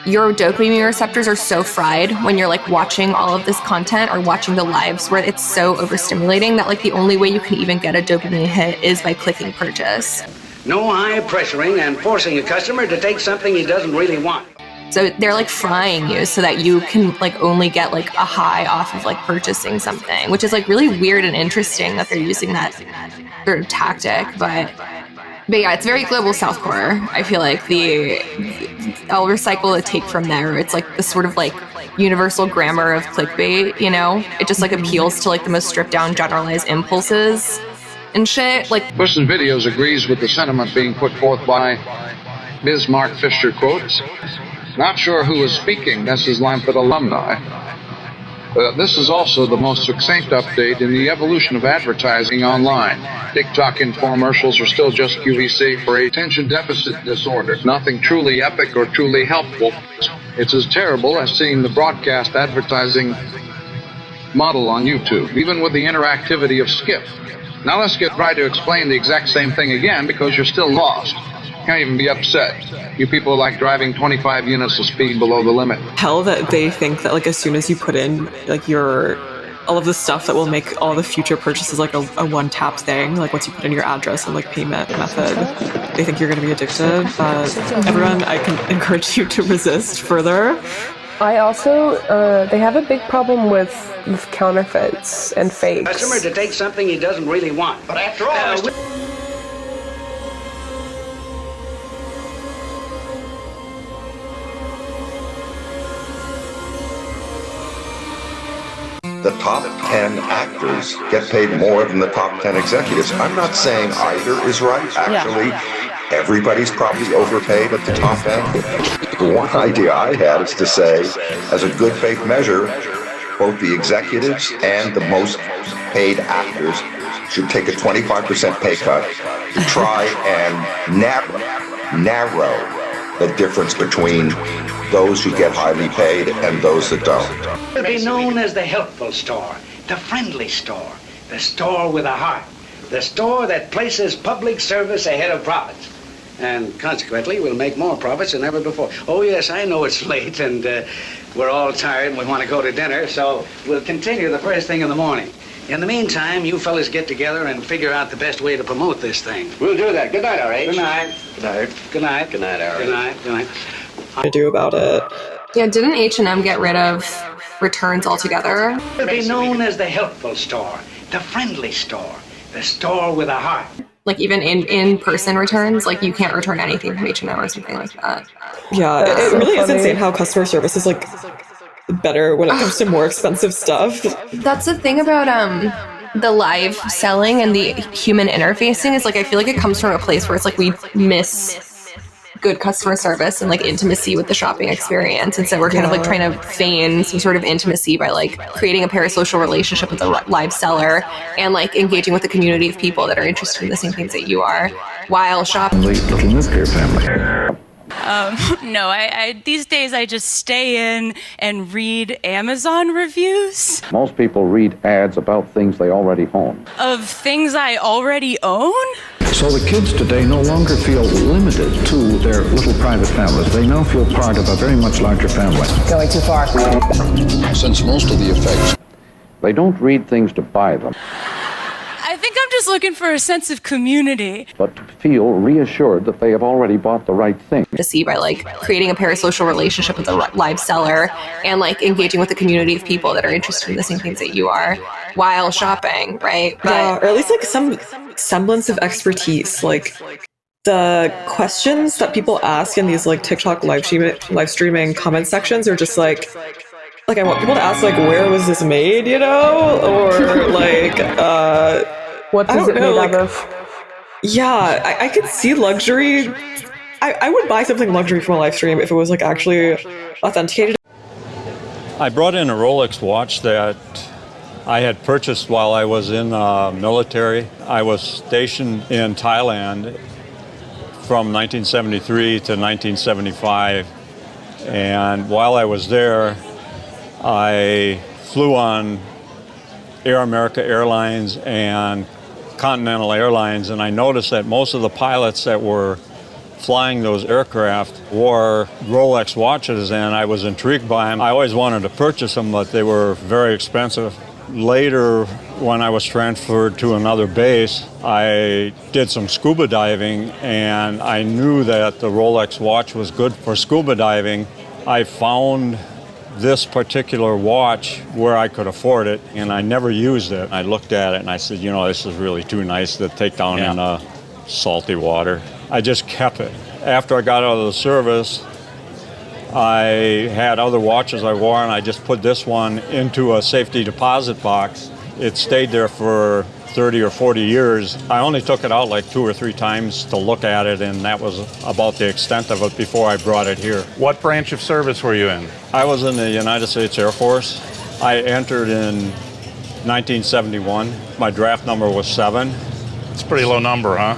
your dopamine receptors are so fried when you're watching all of this content or watching the lives where it's so overstimulating that the only way you can even get a dopamine hit is by clicking purchase. No high pressuring and forcing a customer to take something he doesn't really want. So they're frying you so that you can only get a high off of purchasing something, which is really weird and interesting that they're using that sort of tactic. But yeah, it's very global Southcore. I feel I'll recycle a take from there. It's the sort of universal grammar of clickbait, It just appeals to the most stripped down generalized impulses and shit. Puss in Videos agrees with the sentiment being put forth by Ms. Mark Fisher quotes. Not sure who is speaking. This is Lamford alumni. This is also the most succinct update in the evolution of advertising online. TikTok infomercials are still just QVC for attention deficit disorder. Nothing truly epic or truly helpful. It's as terrible as seeing the broadcast advertising model on YouTube, even with the interactivity of skip. Now let's try to explain the exact same thing again because you're still lost. Can't even be upset. You people like driving 25 units of speed below the limit. Hell that they think that as soon as you put in all of the stuff that will make all the future purchases a one-tap thing, once you put in your address and payment method, they think you're going to be addicted. But everyone, I can encourage you to resist further. I also, they have a big problem with counterfeits and fakes. Customer to take something he doesn't really want. But after all, the top 10 actors get paid more than the top 10 executives. I'm not saying either is right. Actually, everybody's probably overpaid at the top end. The one idea I had is to say, as a good faith measure, both the executives and the most paid actors should take a 25% pay cut to try and narrow the difference between those who get highly paid and those that don't. It'll be known as the helpful store, the friendly store, the store with a heart, the store that places public service ahead of profits. And consequently, we'll make more profits than ever before. Oh, yes, I know it's late, and we're all tired, and we want to go to dinner, so we'll continue the first thing in the morning. In the meantime, you fellas get together and figure out the best way to promote this thing. We'll do that. Good night, R.H. Good night. Good night. Good night. Good night, R.H. Good night. Good night. I do about it. Yeah, didn't H&M get rid of returns altogether? It'll be known as the helpful store, the friendly store, the store with a heart. Like even in-person returns, like you can't return anything from H&M or something like that. Yeah, it really is insane how customer service is like better when it comes to more expensive stuff. That's the thing about the live selling and the human interfacing is like I feel like it comes from a place where it's like we miss good customer service and like intimacy with the shopping experience, and so we're kind of like trying to feign some sort of intimacy by like creating a parasocial relationship with a live seller and like engaging with the community of people that are interested in the same things that you are while shopping. Little nuclear family. No, I these days I just stay in and read Amazon reviews Most people read ads about things they already own. of things I already own. So the kids today no longer feel limited to their little private families. They now feel part of a very much larger family. Going too far. Since most of the effects, they don't read things to buy them, I think I'm just looking for a sense of community. but to feel reassured that they have already bought the right thing. To see by like creating a parasocial relationship with a live seller and like engaging with the community of people that are interested in the same things that you are while shopping, right? Yeah, or at least like some semblance of expertise. Like the questions that people ask in these like TikTok live streaming comment sections are just like I want people to ask like, where was this made, you know? Or like what is it made out of? Yeah, I could see luxury. I would buy something luxury from a live stream if it was like actually authenticated. I brought in a Rolex watch that I had purchased while I was in military. I was stationed in Thailand from 1973 to 1975. And while I was there, I flew on Air America Airlines and Continental Airlines, and I noticed that most of the pilots that were flying those aircraft wore Rolex watches, and I was intrigued by them. I always wanted to purchase them, but they were very expensive. Later, when I was transferred to another base, I did some scuba diving, and I knew that the Rolex watch was good for scuba diving. I found this particular watch where I could afford it, and I never used it. I looked at it and I said, you know, this is really too nice to take down in salty water. I just kept it. After I got out of the service, I had other watches I wore, and I just put this one into a safety deposit box. It stayed there for 30 or 40 years. I only took it out like 2 or 3 times to look at it, and that was about the extent of it before I brought it here. What branch of service were you in? I was in the United States Air Force. I entered in 1971. My draft number was 7. It's a pretty low number, huh?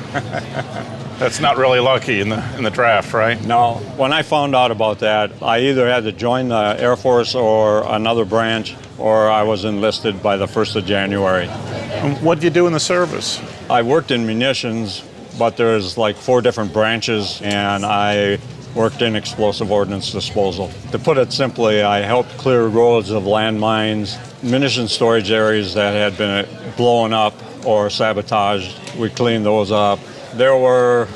That's not really lucky in the draft, right? No. When I found out about that, I either had to join the Air Force or another branch, or I was enlisted by the 1st of January. And what did you do in the service? I worked in munitions, but there's like 4 different branches, and I worked in explosive ordnance disposal. To put it simply, I helped clear roads of landmines, munition storage areas that had been blown up or sabotaged. We cleaned those up. There were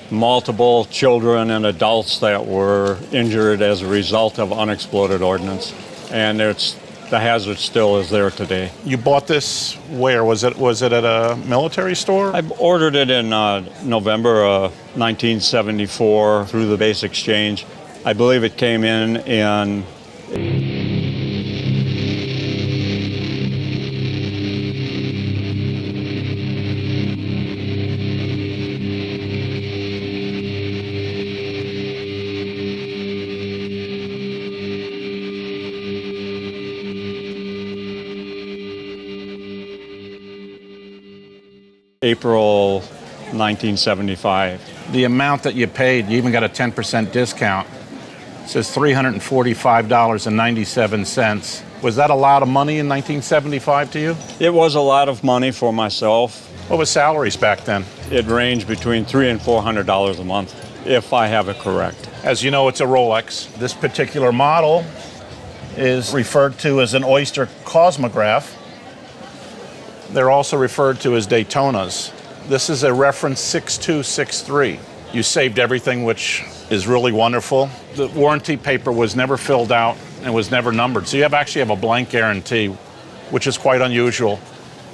multiple children and adults that were injured as a result of unexploded ordnance, and the hazard still is there today. You bought this where? Was it at a military store? I ordered it in November 1974 through the base exchange. I believe it came in April 1975. The amount that you paid, you even got a 10% discount. It says $345.97. Was that a lot of money in 1975 to you? It was a lot of money for myself. What was salaries back then? It ranged between $300 and $400 a month, if I have it correct. As you know, it's a Rolex. This particular model is referred to as an Oyster Cosmograph. They're also referred to as Daytonas. This is a reference 6263. You saved everything, which is really wonderful. The warranty paper was never filled out and was never numbered. So you actually have a blank guarantee, which is quite unusual.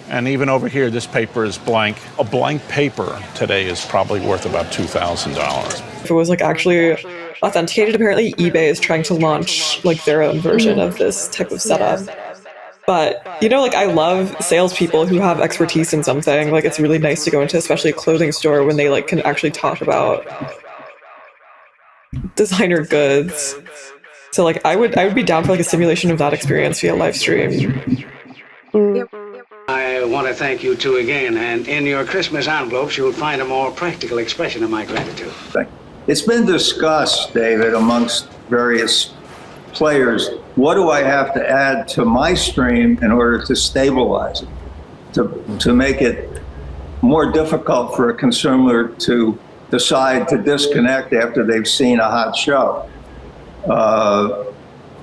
And even over here, this paper is blank. A blank paper today is probably worth about $2,000. If it was like actually authenticated, apparently eBay is trying to launch like their own version of this type of setup. But, you know, like I love salespeople who have expertise in something. Like it's really nice to go into especially a clothing store when they like can actually talk about designer goods. So like I would be down for like a simulation of that experience via live stream. I want to thank you two again, and in your Christmas envelopes you'll find a more practical expression of my gratitude. It's been discussed, David, amongst various players. What do I have to add to my stream in order to stabilize it, to make it more difficult for a consumer to decide to disconnect after they've seen a hot show?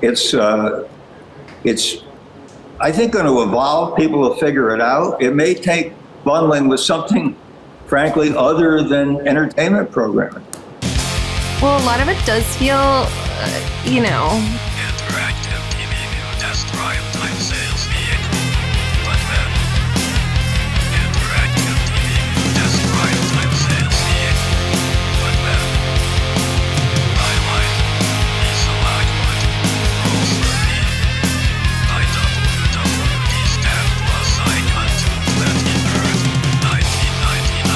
It's I think, going to evolve. People will figure it out. It may take bundling with something, frankly, other than entertainment programming. Well, a lot of it does feel, you know. Interactive TV view test drive time sales vehicle. But then, interactive TV view test drive time sales vehicle. But then, highlight, select what, rules for me. IWWD stand plus icon to let me earn 1999.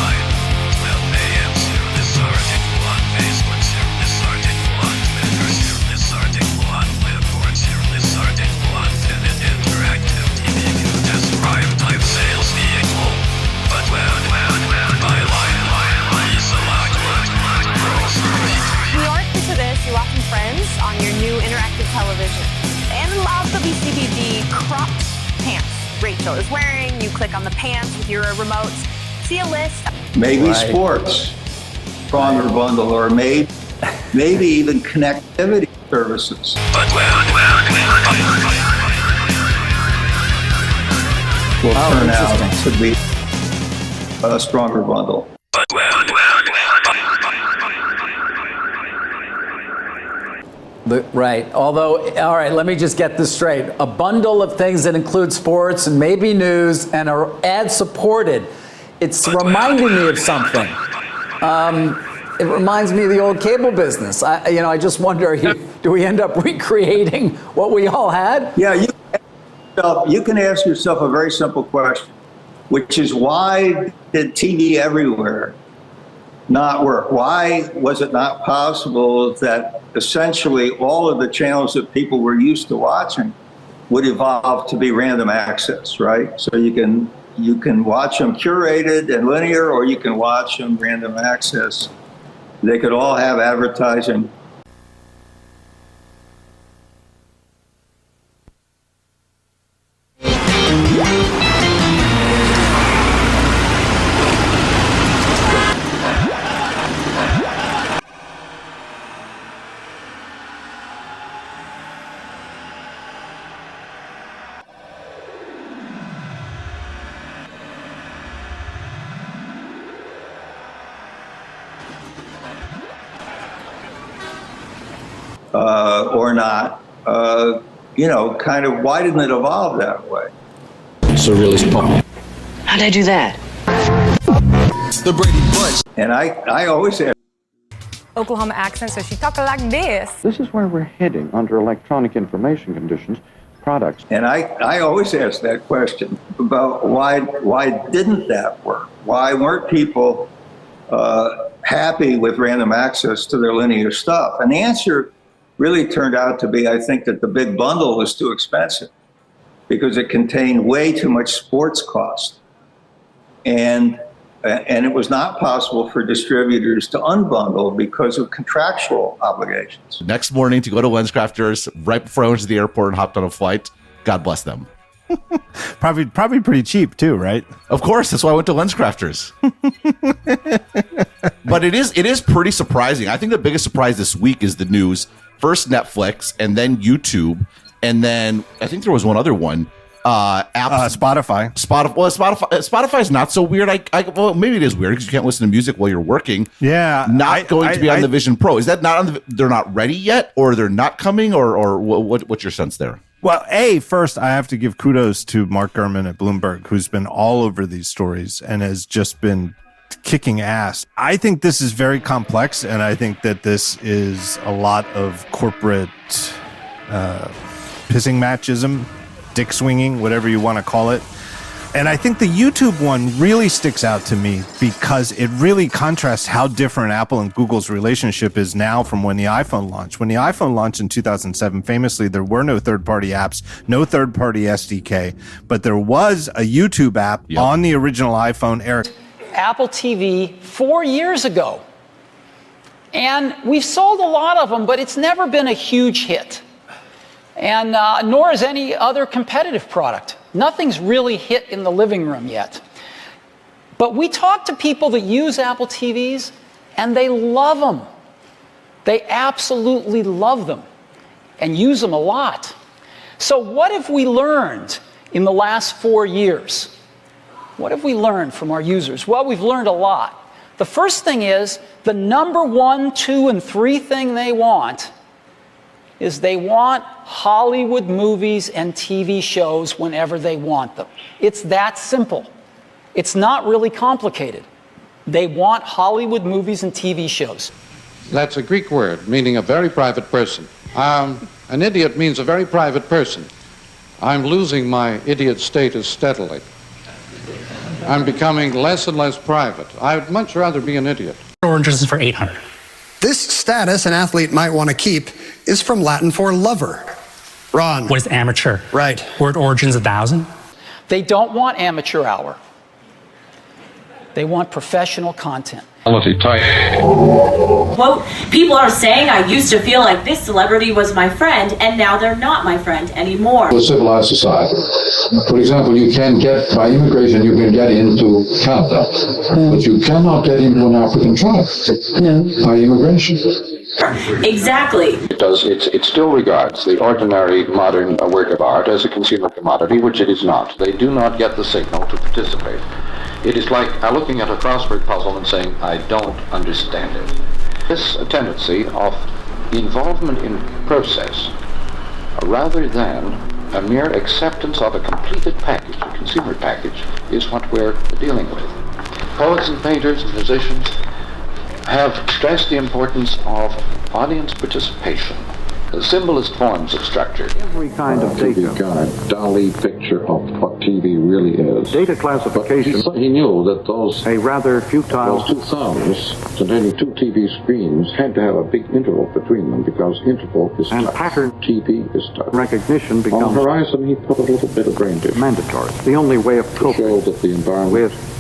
12 a.m. Share this article on Facebook. Share this article on Twitter. Share this article on Flipboard. Share this article on Tenet. Interactive TV view test drive type sales vehicle. But when highlight, select what, rules for me. We aren't into this. You're watching Friends on your new interactive television. And allows the BCBD cropped pants Rachel is wearing. You click on the pants with your remote. See a list. Maybe sports, stronger bundle, or maybe even connectivity services. But will turn out to be a stronger bundle. Right. Although, all right, let me just get this straight. A bundle of things that include sports and maybe news and are ad supported. It's reminding me of something. It reminds me of the old cable business. I just wonder, do we end up recreating what we all had? Yeah, you can ask yourself a very simple question, which is, why did TV everywhere not work? Why was it not possible that essentially all of the channels that people were used to watching would evolve to be random access, right? So you can watch them curated and linear, or you can watch them random access. They could all have advertising. Or not, kind of, why didn't it evolve that way? So really small. How'd I do that? The Brady Bunch. And I always ask. Oklahoma accent, so she talk like this. This is where we're heading under electronic information conditions, products. And I always ask that question about why didn't that work? Why weren't people happy with random access to their linear stuff? And the answer really turned out to be, I think, that the big bundle was too expensive because it contained way too much sports cost. And it was not possible for distributors to unbundle because of contractual obligations. Next morning to go to LensCrafters right before I went to the airport and hopped on a flight. God bless them. Probably pretty cheap too, right? Of course, that's why I went to LensCrafters. But it is pretty surprising. I think the biggest surprise this week is the news. First Netflix, and then YouTube, and then I think there was one other one. Spotify. Spotify is not so weird. Well, maybe it is weird because you can't listen to music while you're working. Yeah, not going to be on the Vision Pro. Is that not on they're not ready yet, or they're not coming, or what's your sense there? Well, first I have to give kudos to Mark Gurman at Bloomberg, who's been all over these stories and has just been kicking ass. I think this is very complex, and I think that this is a lot of corporate pissing matchism, dick swinging, whatever you want to call it. And I think the YouTube one really sticks out to me because it really contrasts how different Apple and Google's relationship is now from when the iPhone launched. When the iPhone launched in 2007, famously, there were no third-party apps, no third-party SDK, but there was a YouTube app on the original iPhone. Eric. Apple TV 4 years ago. And we've sold a lot of them, but it's never been a huge hit. And nor is any other competitive product. Nothing's really hit in the living room yet. But we talk to people that use Apple TVs, and they love them. They absolutely love them and use them a lot. So what have we learned in the last 4 years? What have we learned from our users? Well, we've learned a lot. The first thing is the number 1, 2, and 3 thing they want is they want Hollywood movies and TV shows whenever they want them. It's that simple. It's not really complicated. They want Hollywood movies and TV shows. That's a Greek word meaning a very private person. An idiot means a very private person. I'm losing my idiot status steadily. I'm becoming less and less private. I'd much rather be an idiot. Oranges is for 800. This status an athlete might want to keep is from Latin for lover. Ron. What is amateur? Right. Word origins 1,000. They don't want amateur hour. They want professional content. Quote, people are saying I used to feel like this celebrity was my friend, and now they're not my friend anymore. A civilized society. For example, you can get, by immigration, you can get into Canada, but you cannot get into an African tribe by immigration. Exactly. It still regards the ordinary modern work of art as a consumer commodity, which it is not. They do not get the signal to participate. It is like looking at a crossword puzzle and saying, I don't understand it. This tendency of involvement in process, rather than a mere acceptance of a completed package, a consumer package, is what we're dealing with. Poets and painters and musicians have stressed the importance of audience participation. The simplest forms of structure. Every kind of data. Guide, Dali picture of what TV really is. Data classification. He knew that those a rather futile. Those two thumbs containing two TV screens had to have a big interval between them because interval is and touch. Pattern TV is touch. Recognition becomes on the horizon. He put a little bit of brain tissue. Mandatory. The only way of coping to show that the environment with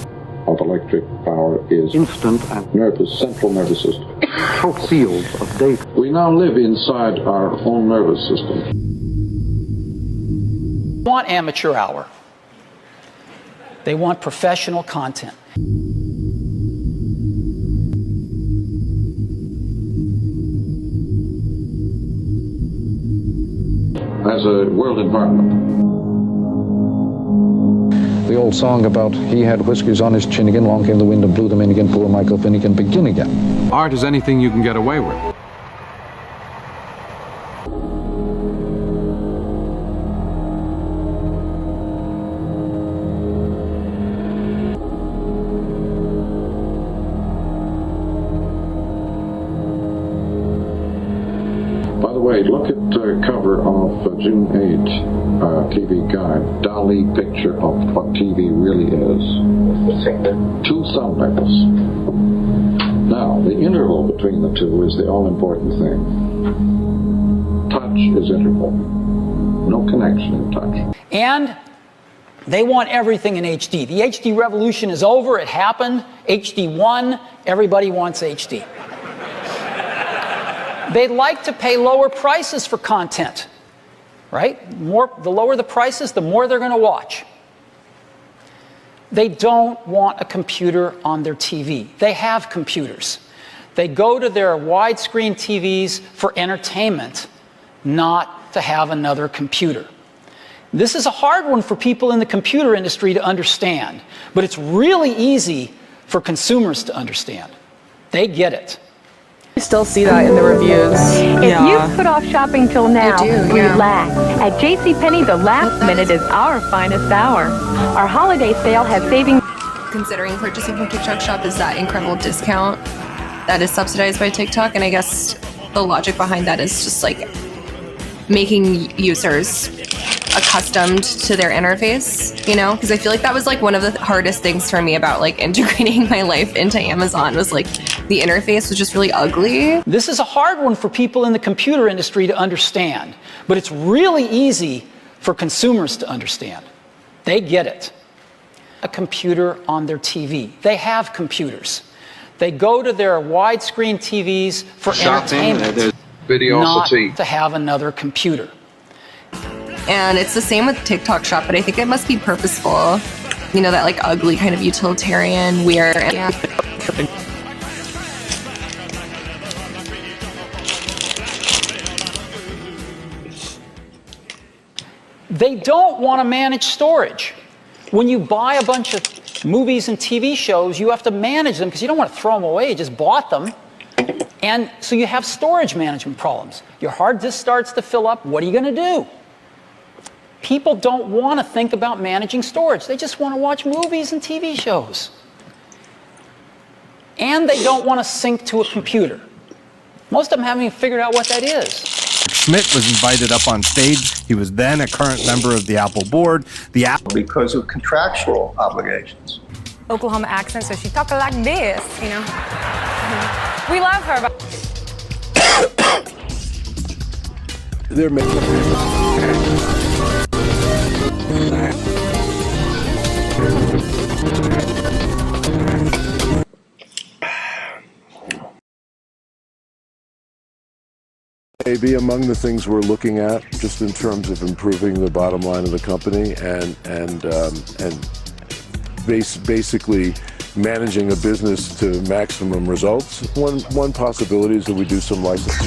of electric power is instant and central nervous system. Fields of data. We now live inside our own nervous system. They want amateur hour. They want professional content. As a world environment. The old song about he had whiskers on his chin again, long came the wind and blew them in again, poor Michael Finnegan, begin again. Art is anything you can get away with. By the way, look at the cover of June 8 TV Guide, Dali picture of what TV really is. Two thumbnails. Now, the interval between the two is the all-important thing. Touch is interval. No connection in touch. And they want everything in HD. The HD revolution is over. It happened. HD won. Everybody wants HD. They'd like to pay lower prices for content. right? The lower the prices, the more they're going to watch. They don't want a computer on their TV. They have computers. They go to their widescreen TVs for entertainment, not to have another computer. This is a hard one for people in the computer industry to understand, but it's really easy for consumers to understand. They get it. You still see that in the reviews. If you put off shopping till now, relax. At JCPenney, the last minute is our finest hour. Our holiday sale has savings. Considering purchasing from TikTok Shop is that incredible discount that is subsidized by TikTok, and I guess the logic behind that is just like making users accustomed to their interface, you know, because I feel like that was like one of the hardest things for me about like integrating my life into Amazon was like the interface was just really ugly. This is a hard one for people in the computer industry to understand, but it's really easy for consumers to understand. They get it. A computer on their TV. They have computers. They go to their widescreen TVs for entertainment, not to have another computer. And it's the same with TikTok Shop, but I think it must be purposeful. You know, that like ugly kind of utilitarian, weird. Yeah. They don't want to manage storage. When you buy a bunch of movies and TV shows, you have to manage them because you don't want to throw them away. You just bought them. And so you have storage management problems. Your hard disk starts to fill up. What are you going to do? People don't want to think about managing storage. They just want to watch movies and TV shows. And they don't want to sync to a computer. Most of them haven't even figured out what that is. Schmidt was invited up on stage. He was then a current member of the Apple board. Because of contractual obligations. Oklahoma accent, so she talk like this, you know. We love her. But They're Maybe among the things we're looking at, just in terms of improving the bottom line of the company and basically managing a business to maximum results. One possibility is that we do some licensing.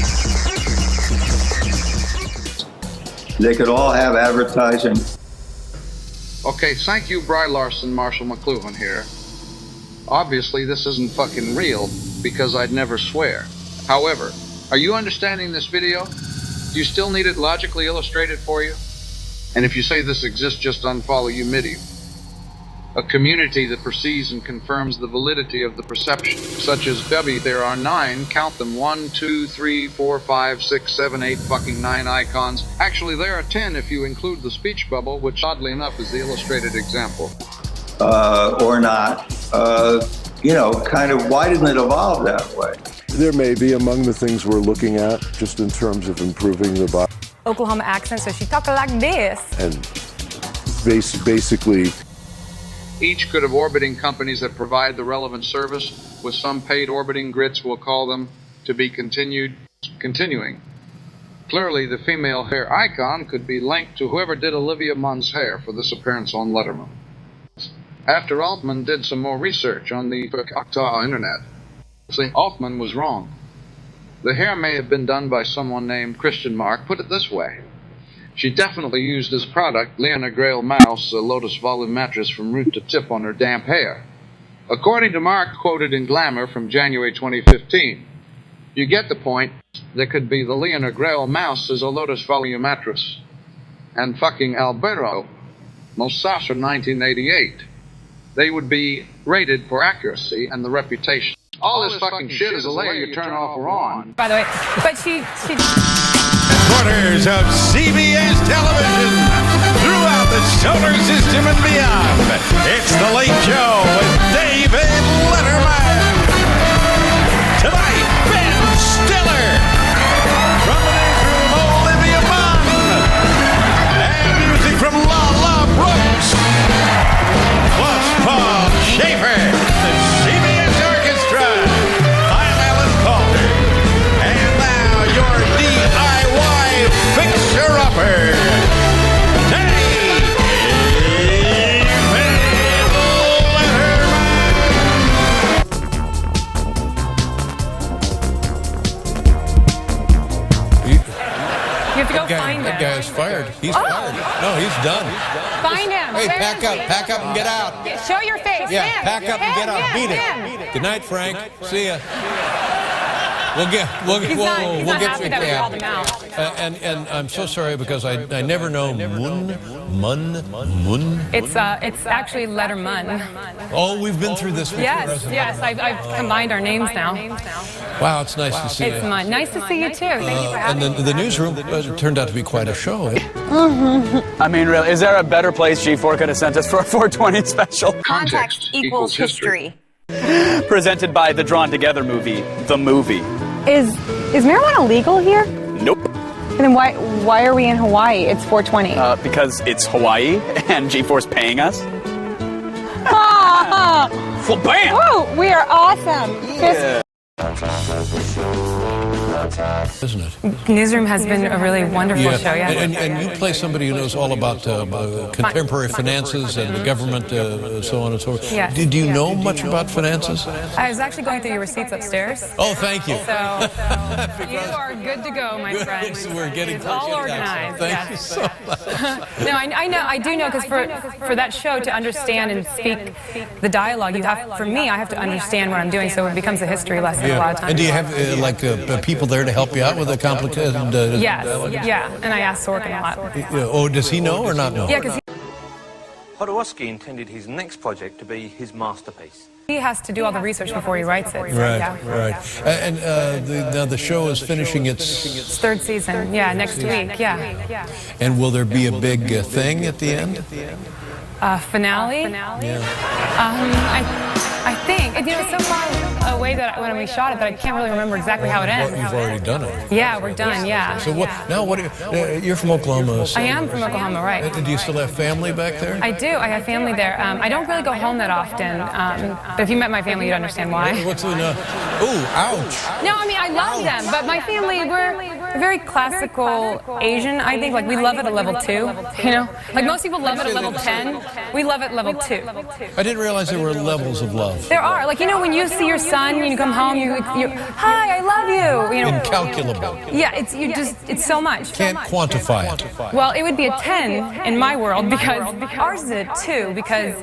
They could all have advertising. Okay, thank you, Bry Larson, Marshall McLuhan here. Obviously, this isn't fucking real because I'd never swear. However, are you understanding this video? Do you still need it logically illustrated for you? And if you say this exists, just unfollow you. A community that perceives and confirms the validity of the perception, such as W, there are 9, count them, 1, 2, 3, 4, 5, 6, 7, 8, fucking 9 icons. Actually, there are 10 if you include the speech bubble, which oddly enough is the illustrated example. Or not. You know, kind of, why didn't it evolve that way? There may be among the things we're looking at, just in terms of improving the bottom. Oklahoma accent, so she talk like this. And basically, Each could have orbiting companies that provide the relevant service, with some paid orbiting grits, we'll call them, to be continuing. Clearly, the female hair icon could be linked to whoever did Olivia Munn's hair for this appearance on Letterman. After Altman did some more research on the internet, Altman was wrong. The hair may have been done by someone named Christian Mark. Put it this way. She definitely used as product Leona Grail Mouse, a Lotus Volume mattress from root to tip on her damp hair. According to Mark, quoted in Glamour from January 2015, you get the point. There could be the Leona Grail Mouse as a Lotus Volume mattress. And fucking Alberto Mosasa 1988. They would be rated for accuracy and the reputation. All this fucking shit is a layer you turn off or on. By the way, but she Quarters of CBS television throughout the solar system and beyond. It's The Late Show with David Letterman. Tonight, Ben Stiller. From the newsroom, Olivia Munn. And music from La Brooks. Plus Paul Schaefer. The CBS Orchestra. I'm Alan Calder. And now your DIY fixer-upper. He's fired. No, he's done. Find him. Hey, Where pack is up, he? pack up and get out. Show your face. Yeah, Him. pack up and get out. Beat Him. it. Good night, Frank. See ya. We'll He's not get happy you. that we Yeah. called him out. And I'm so sorry because I never know mun. It's actually letter mun. Oh, we've been through this before. Yes. I've combined our names now. Wow, it's nice to see It's you. mun. Nice to see you too. Thank you for having And the newsroom turned out to be quite a show. I mean, really, is there a better place G4 could have sent us for a 420 special? Context equals history. Presented by the Drawn Together movie, The Movie. Is marijuana legal here? Nope. And then why are we in Hawaii? It's 420. Because it's Hawaii and G4's paying us. Well, bam! Whoa, we are awesome. Yeah. Isn't it? Newsroom has been a really wonderful show, yeah. And you play somebody who knows all about contemporary finances and the government, so on and so forth. Yes. Do you know much about finances? I was actually going through your receipts upstairs. Oh, thank you. So you are good to go, my friend. We're getting it's all organized. Thank you so much. No, I do know because for that show to understand and speak the dialogue, I have to understand what I'm doing, so it becomes a history lesson a lot of times. And do you have people there to help you out with the complicated? Yes, yeah, and I asked Sorkin a lot. Oh, does he know or not know? Yeah, because Podorowski intended his next project to be his masterpiece. he has to do all the research before he writes it. So, Right. And now the show is finishing its third season. Yeah, next week. Yeah. And will there be a big thing at the end? Finale? I think, it's so far away that when we shot it that I can't really remember exactly how it ends. You've already done it. Yeah, we're done, yeah. So you're from Oklahoma. So I am from Oklahoma, right. Do you still have family back there? I do, I have family there. I don't really go home that often, but if you met my family, you'd understand why. What's in ouch. No, I mean, I love them, but my family, we're very classical Asian, I think. Like, we love it at level 2, you know? Like, most people love it at level 10. We love it level 2. I didn't realize there were levels of love. There are. Like, when you see your son, you come home, you hi, I love you. Incalculable. Yeah, it's so much. Can't quantify it. Well, it would be a 10 in my world because ours is a 2 because,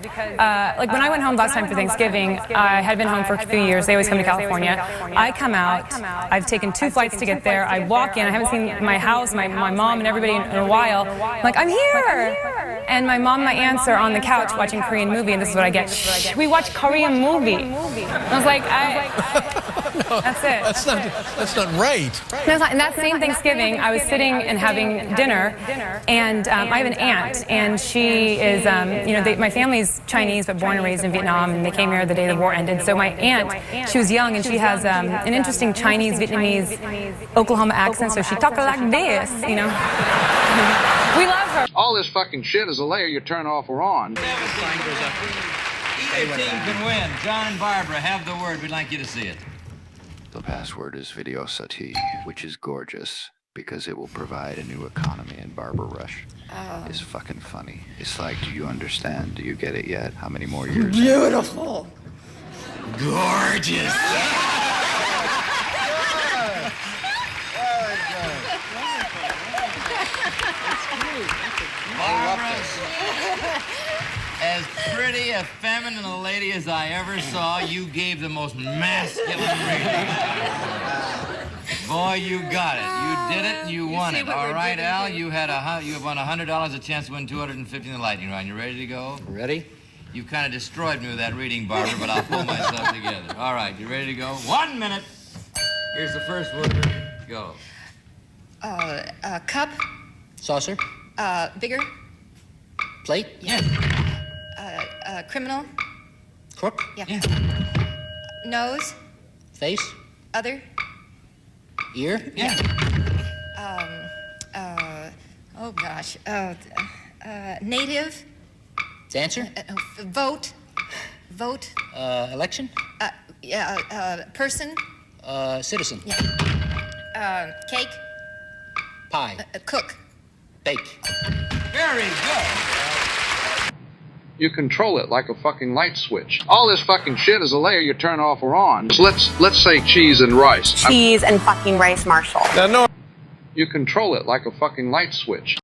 like, when I went home last time for Thanksgiving, I had been home for a few years. They always come to California. I come out. I've taken 2 flights to get there. I walk in. I haven't seen my house, my mom, and everybody in a while. I'm like, I'm here. And my mom and my aunts are on the couch watching Korean movie, and this is what I get. Shh, we watch Korean movie. And I was like, No, that's it. That's not right. And that same Thanksgiving, I was sitting and having dinner, and I have an aunt, and she is, my family's Chinese, but born and raised in Vietnam, and they came here the day the war ended. So my aunt, she was young, and she has an interesting Chinese, Vietnamese, Oklahoma accent, so she talked like this, We love her. All this fucking shit is a layer you turn off or on. Either team can win. John and Barbara, have the word. We'd like you to see it. The password is Videosati, which is gorgeous because it will provide a new economy in Barber Rush. It's fucking funny. It's like, do you understand? Do you get it yet? How many more years? Beautiful. Gorgeous. As pretty a feminine a lady as I ever saw, you gave the most masculine rating. Boy, you got it. You did it and you won it. All right, Al, you won $100, a chance to win $250 in the lightning round. You ready to go? Ready? You kind of destroyed me with that reading, Barbara, but I'll pull myself together. All right, you ready to go? 1 minute. Here's the first word. Go. Cup. Saucer. Bigger. Plate. Yeah. Criminal. Crook. Yeah. Nose. Face. Other. Ear. Yeah. Oh gosh. Native. Answer. Vote. Vote. Election. Person. Citizen. Yeah. Cake. Pie. Cook. Bake. Very good. You control it like a fucking light switch. All this fucking shit is a layer you turn off or on. So let's say cheese and rice. Cheese and fucking rice, Marshall. You control it like a fucking light switch.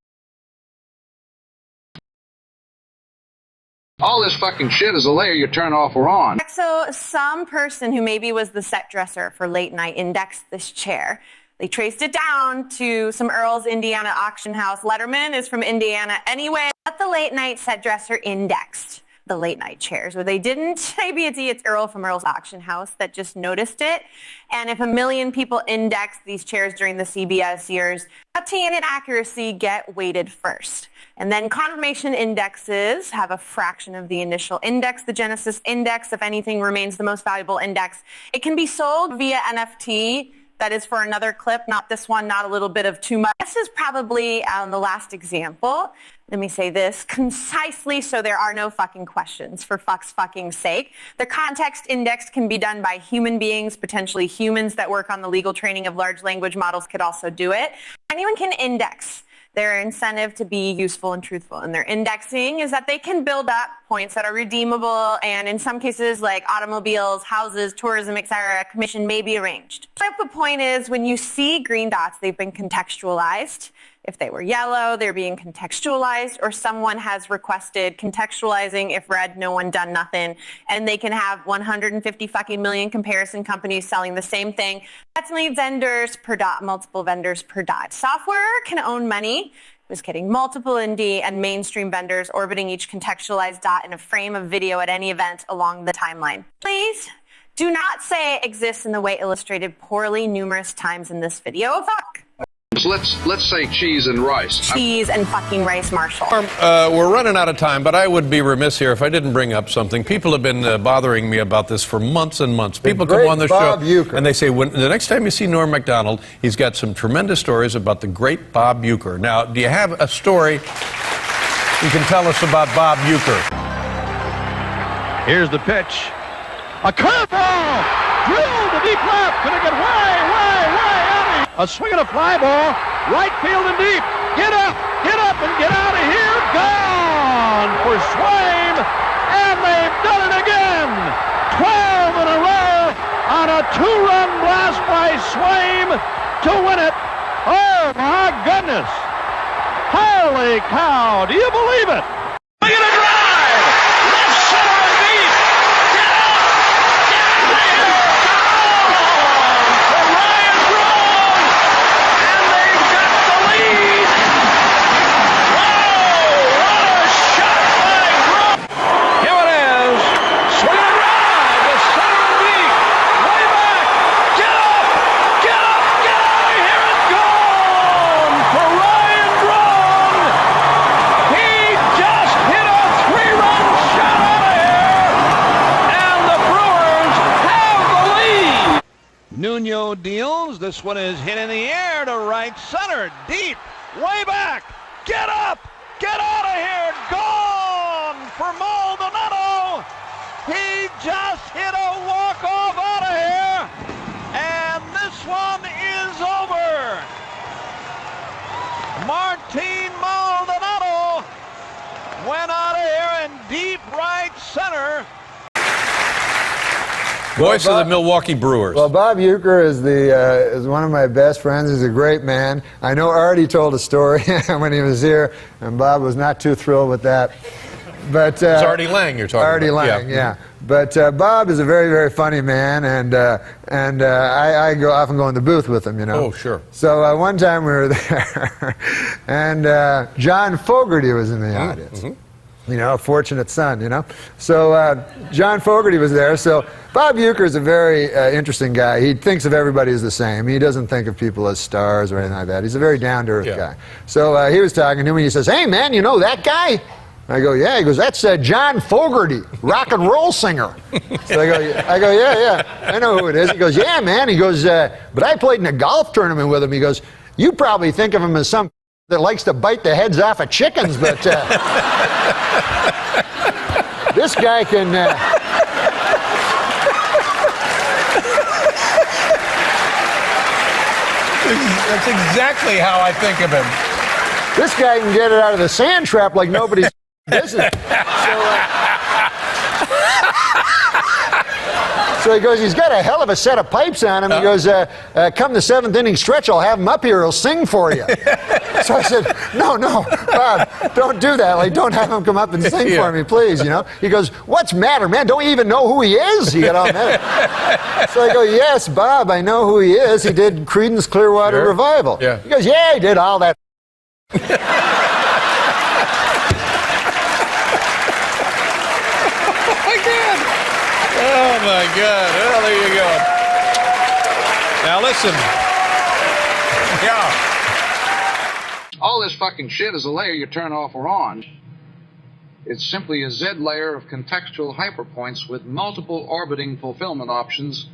All this fucking shit is a layer you turn off or on. So some person who maybe was the set dresser for late night indexed this chair. They traced it down to some Earl's Indiana auction house. Letterman is from Indiana anyway. But the late night set dresser indexed the late night chairs, or they didn't. Maybe it's Earl from Earl's auction house that just noticed it. And if 1 million people indexed these chairs during the CBS years, accuracy and inaccuracy get weighted first. And then confirmation indexes have a fraction of the initial index. The Genesis index, if anything, remains the most valuable index. It can be sold via NFT. That is for another clip, not this one, not a little bit of too much. This is probably the last example. Let me say this concisely so there are no fucking questions, for fuck's fucking sake. The context index can be done by human beings, potentially humans that work on the legal training of large language models could also do it. Anyone can index. Their incentive to be useful and truthful. And their indexing is that they can build up points that are redeemable, and in some cases, like automobiles, houses, tourism, etc., commission may be arranged. The point is, when you see green dots, they've been contextualized. If they were yellow, they're being contextualized, or someone has requested contextualizing. If red, no one done nothing. And they can have 150 fucking million comparison companies selling the same thing. That's vendors per dot, multiple vendors per dot. Software can own money. Just kidding. Multiple indie and mainstream vendors orbiting each contextualized dot in a frame of video at any event along the timeline. Please do not say it exists in the way illustrated poorly numerous times in this video. Fuck. Let's say cheese and rice. Cheese and fucking rice, Marshall. We're running out of time, but I would be remiss here if I didn't bring up something. People have been bothering me about this for months and months. People come on the show and they say, the next time you see Norm Macdonald, he's got some tremendous stories about the great Bob Uecker. Now, do you have a story you can tell us about Bob Uecker? Here's the pitch. A curveball! Drilled to deep left. Gonna get way out. A swing and a fly ball. Right field and deep. Get up and get out of here. Gone for Swaim. And they've done it again. 12 in a row on a 2-run blast by Swaim to win it. Oh, my goodness. Holy cow. Do you believe it? Look at a drive. Left center and deep. Get up. Get out of here. Gone for Ryan Braun. And they've got the lead. Whoa, what a shot by Braun. Here it is. Swing and drive to center and deep. Way back. Get up. Get up. Get out of here. It's gone for Ryan Braun. He just hit a 3-run shot out of here. And the Brewers have the lead. Nuno deals. This one is hit in the air to right center. Deep. Way back. Get up. Get out of here. Gone for Maldonado. He just hit a walk-off out of here. And this one is over. Martin Maldonado went out of here in deep right center. Voice of the Milwaukee Brewers. Well, Bob Uecker is one of my best friends. He's a great man. I know Artie told a story when he was here, and Bob was not too thrilled with that. But it's Artie Lang you're talking Artie about. Lang, yeah. But Bob is a very, very funny man, and I often go in the booth with him, you know. Oh, sure. So one time we were there, and John Fogerty was in the audience. Mm-hmm. You know, a fortunate son, you know. So John Fogerty was there. So Bob Uecker is a very interesting guy. He thinks of everybody as the same. He doesn't think of people as stars or anything like that. He's a very down-to-earth guy. So he was talking to me. He says, "Hey, man, you know that guy?" I go, "Yeah." He goes, "That's John Fogerty, rock and roll singer." So I go, "Yeah, I know who it is." He goes, "Yeah, man." He goes, "But I played in a golf tournament with him." He goes, "You probably think of him as some that likes to bite the heads off of chickens, but this guy can." That's exactly how I think of him. This guy can get it out of the sand trap like nobody's business. So he goes, he's got a hell of a set of pipes on him. He goes, come the 7th inning stretch, I'll have him up here. He'll sing for you. So I said, no, Bob, don't do that. Like, don't have him come up and sing for me, please, you know. He goes, what's matter, man? Don't you even know who he is? He got all mad. So I go, yes, Bob, I know who he is. He did Creedence Clearwater Revival. Yeah. He goes, yeah, he did all that. Oh my God. Well, there you go. Now listen. Yeah. All this fucking shit is a layer you turn off or on. It's simply a Z layer of contextual hyperpoints with multiple orbiting fulfillment options.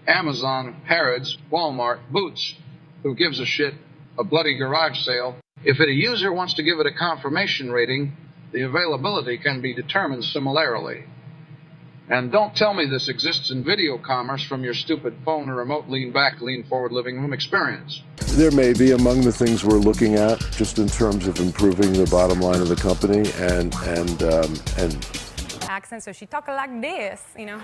Amazon, Harrods, Walmart, Boots. Who gives a shit? A bloody garage sale. If a user wants to give it a confirmation rating, the availability can be determined similarly. And don't tell me this exists in video commerce from your stupid phone or remote lean back, lean forward living room experience. There may be among the things we're looking at, just in terms of improving the bottom line of the company and accent, so she talk like this, you know.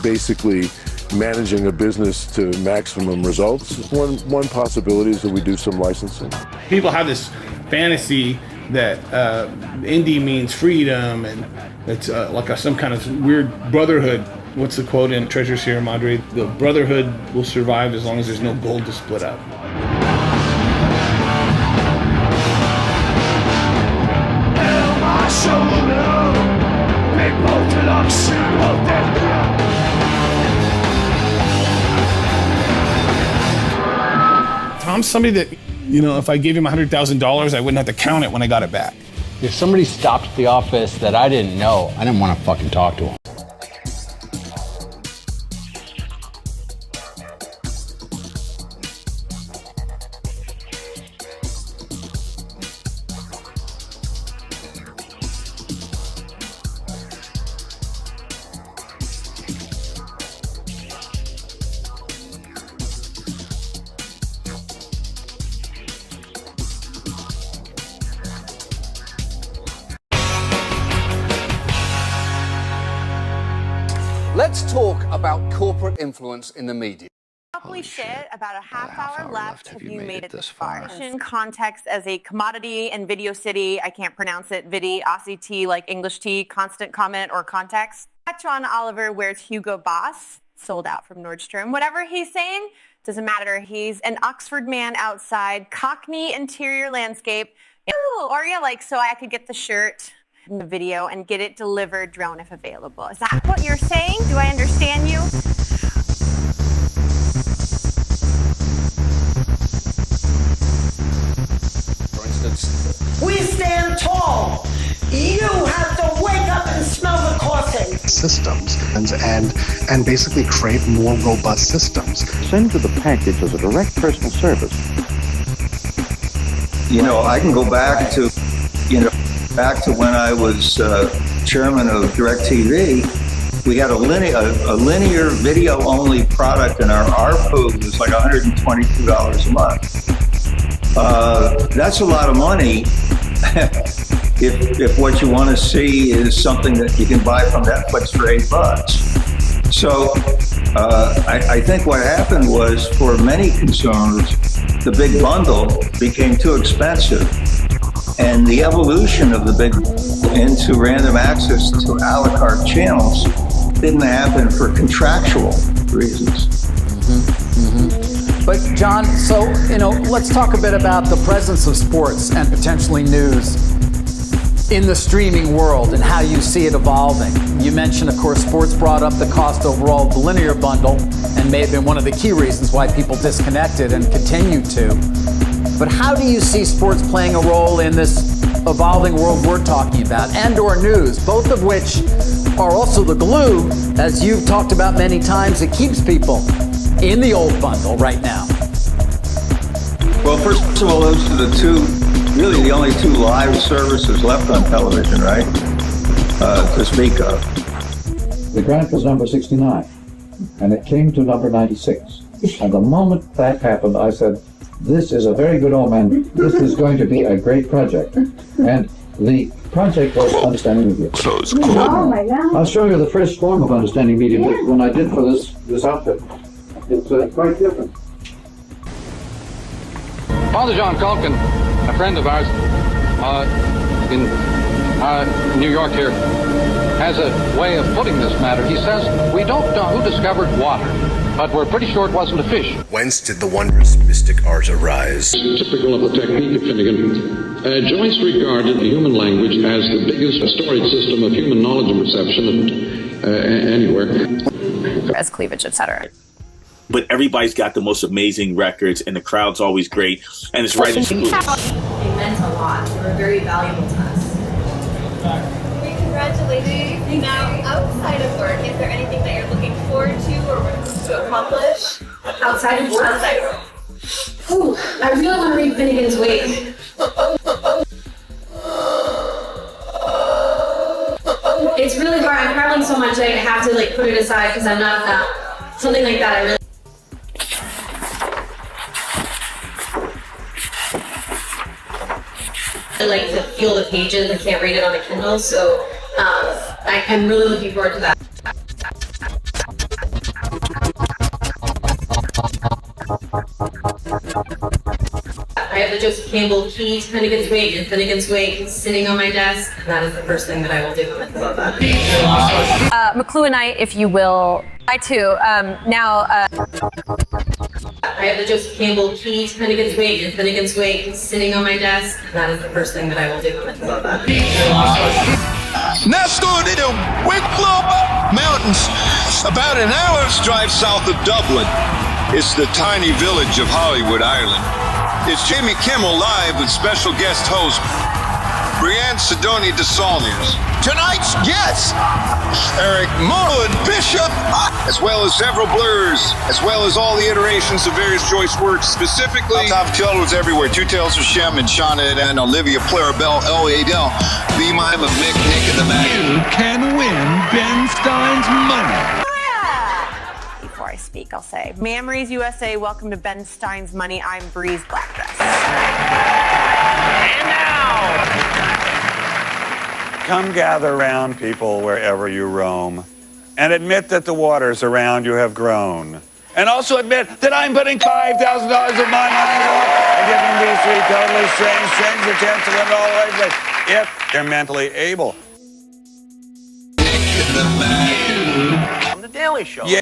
basically managing a business to maximum results. One possibility is that we do some licensing. People have this fantasy that indie means freedom, and it's like some kind of weird brotherhood. What's the quote in Treasure Sierra Madre? The brotherhood will survive as long as there's no gold to split up. Tom's somebody that, you know, if I gave him $100,000, I wouldn't have to count it when I got it back. If somebody stopped at the office that I didn't know, I didn't want to fucking talk to him. Let's talk about corporate influence in the media. Holy shit, about a half hour left. Have you made it this far? Context as a commodity and Video City, I can't pronounce it, Vidi, Aussie T, like English T, constant comment or context. John Oliver wears Hugo Boss, sold out from Nordstrom. Whatever he's saying, doesn't matter. He's an Oxford man outside, Cockney interior landscape. Ooh, or yeah, like, so I could get the shirt in the video and get it delivered drone if available. Is that what you're saying? Do I understand you? For instance, we stand tall. You have to wake up and smell the coffee. Systems and basically create more robust systems. Send to the package as a direct personal service. You know, I can go back to, back to when I was chairman of DirecTV. We had a linear video-only product, and our ARPU was like $122 a month. That's a lot of money if what you want to see is something that you can buy from Netflix for $8. So I think what happened was, for many consumers, the big bundle became too expensive. And the evolution of the big into random access to a la carte channels didn't happen for contractual reasons. But John, so, let's talk a bit about the presence of sports and potentially news in the streaming world and how you see it evolving. You mentioned, of course, sports brought up the cost overall of the linear bundle and may have been one of the key reasons why people disconnected and continue to. But how do you see sports playing a role in this evolving world we're talking about, and/or news, both of which are also the glue, as you've talked about many times, that keeps people in the old bundle right now. Well, first of all, those are the two, really the only two live services left on television, right? To speak of. The grant was number 69, and it came to number 96. And the moment that happened, I said, this is a very good omen. This is going to be a great project. And the project was Understanding Media. Oh my God. I'll show you the first form of Understanding Media when I did for this outfit. It's quite different. Father John Culkin, a friend of ours in New York here, has a way of putting this matter. He says, we don't know who discovered water, but we're pretty sure it wasn't a fish. Whence did the wondrous mystic art arise? Typical of the technique of Finnegan, Joyce regarded the human language as the biggest storage system of human knowledge and perception anywhere. As cleavage, etc. But everybody's got the most amazing records, and the crowd's always great, and it's right in They meant a lot. They were very valuable to us. Congratulations. Now, outside of work, is there anything that you're looking forward to or to accomplish? Outside of work? Ooh, I really want to read Finnegan's Wake. It's really hard. I'm traveling so much I have to put it aside because I'm not something like that. I really. I like to feel the pages. I can't read it on a Kindle, so I'm really looking forward to that. I have the Joseph Campbell key to Finnegan's Wake, and Finnegan's Wake is sitting on my desk, and that is the first thing that I will do. I love that. McLuhanite, if you will. I too. I have the Joseph Campbell key to Finnegan's Wake, and Finnegan's Wake is sitting on my desk, and that is the first thing that I will do. I love that. Next door to the Wicklow Mountains, about an hour's drive south of Dublin, is the tiny village of Hollywood, Ireland. It's Jimmy Kimmel live with special guest host Brianne Sidoni DeSaulniers. Tonight's guests, Eric Moreland Bishop, as well as several blurs, as well as all the iterations of various Joyce works, specifically Top Tellers Everywhere, Two Tales of Shem and Shauna and Olivia Clarabelle, L.A.Del, The Mime of Mick, Nick and the Mag. You can win Ben Stein's money. Before I speak, I'll say, Mammaries USA, welcome to Ben Stein's Money. I'm Breeze Blackdress. And now, come gather round, people, wherever you roam, and admit that the waters around you have grown. And also admit that I'm putting $5,000 of my money to work and giving these three totally strange strings a chance to win it all the way to place, if they're mentally able. On the Daily Show. Yeah.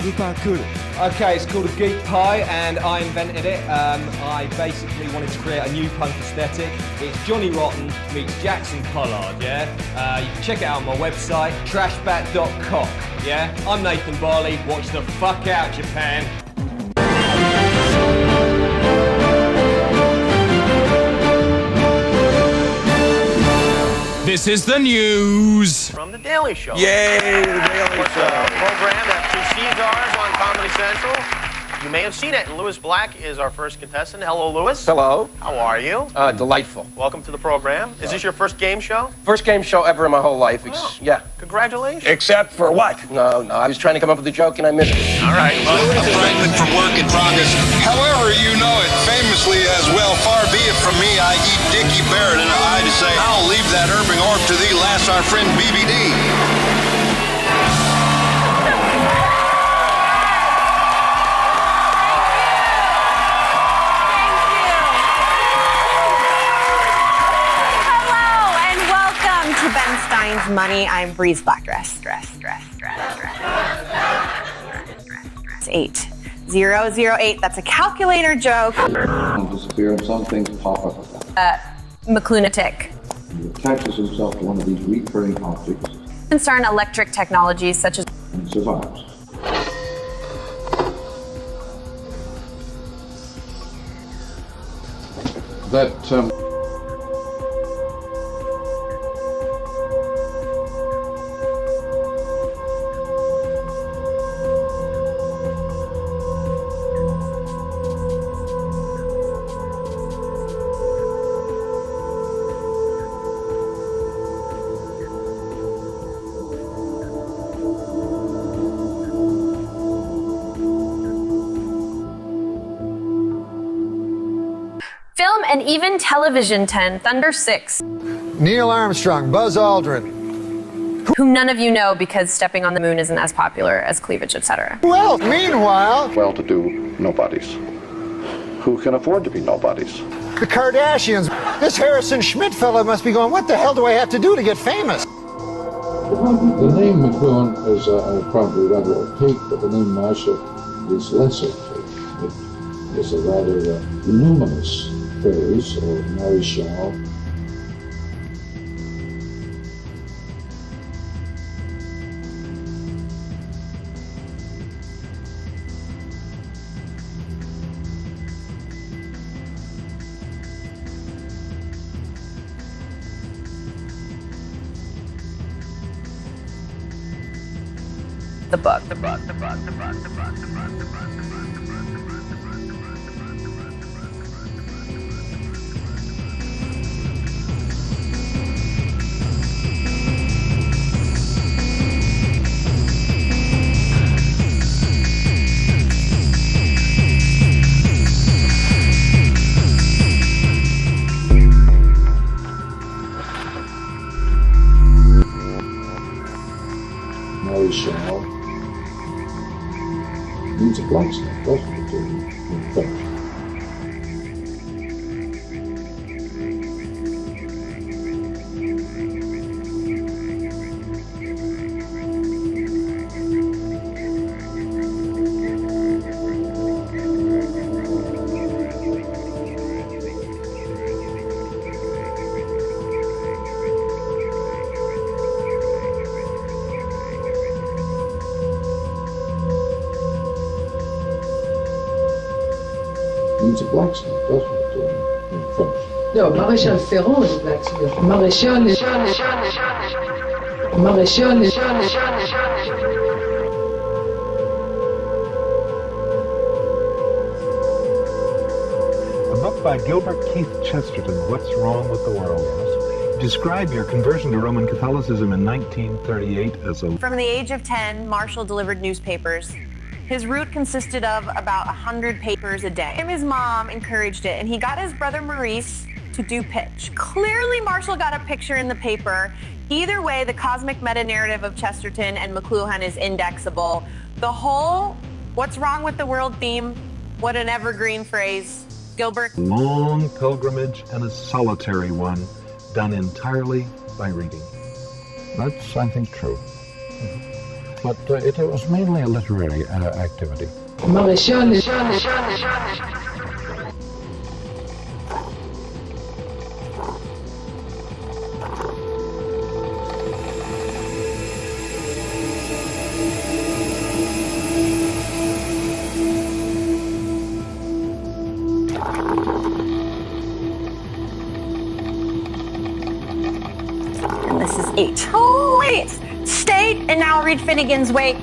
Super cool. Okay, it's called a geek pie, and I invented it. I basically wanted to create a new punk aesthetic. It's Johnny Rotten meets Jackson Pollard, yeah? You can check it out on my website, trashbat.com, yeah? I'm Nathan Barley. Watch the fuck out, Japan. This is the news. From the Daily Show. Yay, the Daily Show. Program that precedes ours on Comedy Central. You may have seen it. Lewis Black is our first contestant. Hello, Lewis. Hello. How are you? Delightful. Welcome to the program. Is this your first game show? First game show ever in my whole life. Yeah. Congratulations. Except for what? No, I was trying to come up with a joke and I missed it. All right. A fragment from Work in Progress. However you know it, famously as well, far be it from me, I eat Dickie Barrett, and I to say, I'll leave that Irving orb to thee, last our friend BBD. To Ben Stein's Money, I'm Breeze Blackdress. 8008. That's a calculator joke. Disappear and some things pop up with that. McLuhantic. He attaches himself to one of these recurring objects Concern electric technologies such as and survives. That and even Television 10, Thunder 6. Neil Armstrong, Buzz Aldrin. Whom none of you know because stepping on the moon isn't as popular as cleavage, etc. Well, meanwhile, Well-to-do nobodies who can afford to be nobodies. the Kardashians. This Harrison Schmidt fellow must be going, what the hell do I have to do to get famous? The name McLuhan is probably rather opaque, but the name Marsha is less opaque. It is a rather luminous phrase, or maréchal. The book. Maréchal means a blacksmith, doesn't it, in French? Means a blacksmith, doesn't it, in French? No, Maréchal Ferrand is a blacksmith. Maréchal is... Maréchal is... A book by Gilbert Keith Chesterton, What's Wrong with the World? Describe your conversion to Roman Catholicism in 1938 as a... From the age of 10, Marshall delivered newspapers. His route consisted of about 100 papers a day. His mom encouraged it, and he got his brother Maurice to do pitch. Clearly, Marshall got a picture in the paper. Either way, the cosmic meta-narrative of Chesterton and McLuhan is indexable. The whole "what's wrong with the world" theme, what an evergreen phrase. Gilbert. Long pilgrimage and a solitary one, done entirely by reading. That's, I think, true. But it was mainly a literary activity. Maréchal is... And this is 8. Oh, wait! State, and now I'll read Finnegan's Wake.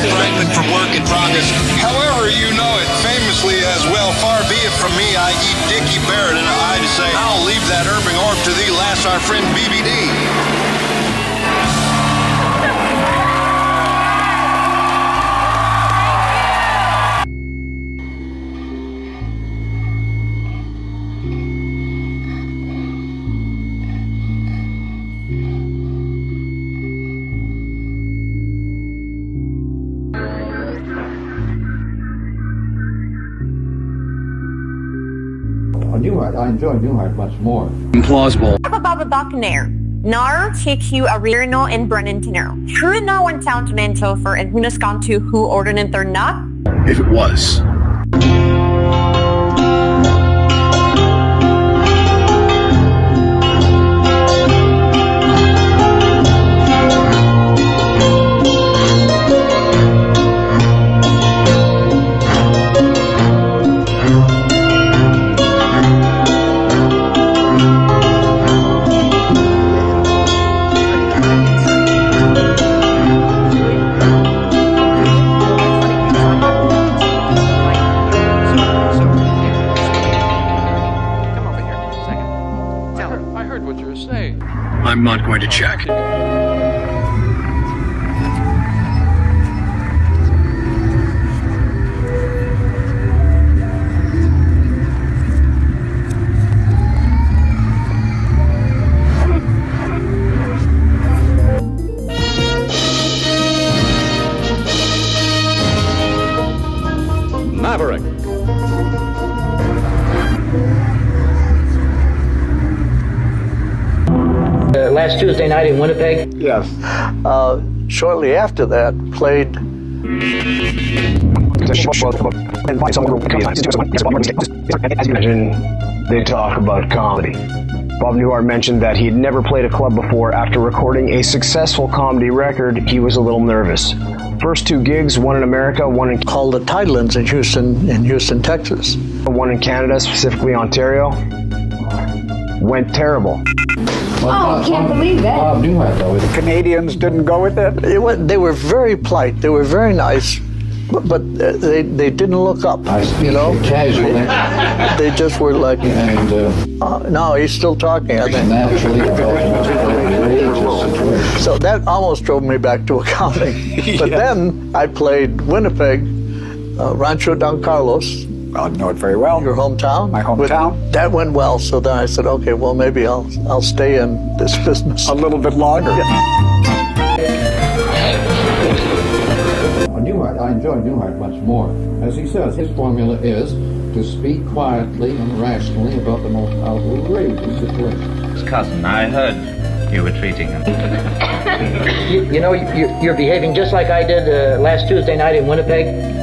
Fragment from work in progress. However you know it, famously as well, far be if from me, i.e. Dickie Barrett, and I to say, I'll leave that erping orb to thee, last our friend BBD. Newhart, I enjoy Newhart much more. Implausible. Nair. Nar TQ Arirno and Brennan Tenero. Who now went down to Nantofer and who has gone to who ordered in their nut? If it was. I'm not going to check. Maverick. Last Tuesday night in Winnipeg? Yes. Shortly after that, played. Imagine they talk about comedy. Bob Newhart mentioned that he'd never played a club before. After recording a successful comedy record, he was a little nervous. First two gigs, one in America, one in called the Tidelands in Houston, Texas. One in Canada, specifically Ontario. Went terrible. I can't believe that. Bob Newhart, though. The Canadians didn't go with it? They were very polite. They were very nice, but they didn't look up. I speak casually. They just were like. And no, he's still talking. I think. Naturally, so that almost drove me back to accounting. But then I played Winnipeg, Rancho Don Carlos. I know it very well. Your hometown? My hometown. That went well, so then I said, okay, well, maybe I'll stay in this business. A little bit longer. Newhart, I enjoy Newhart much more. As he says, his formula is to speak quietly and rationally about the most outrageous situations. Cousin, I heard you were treating him. You know, you're behaving just like I did last Tuesday night in Winnipeg.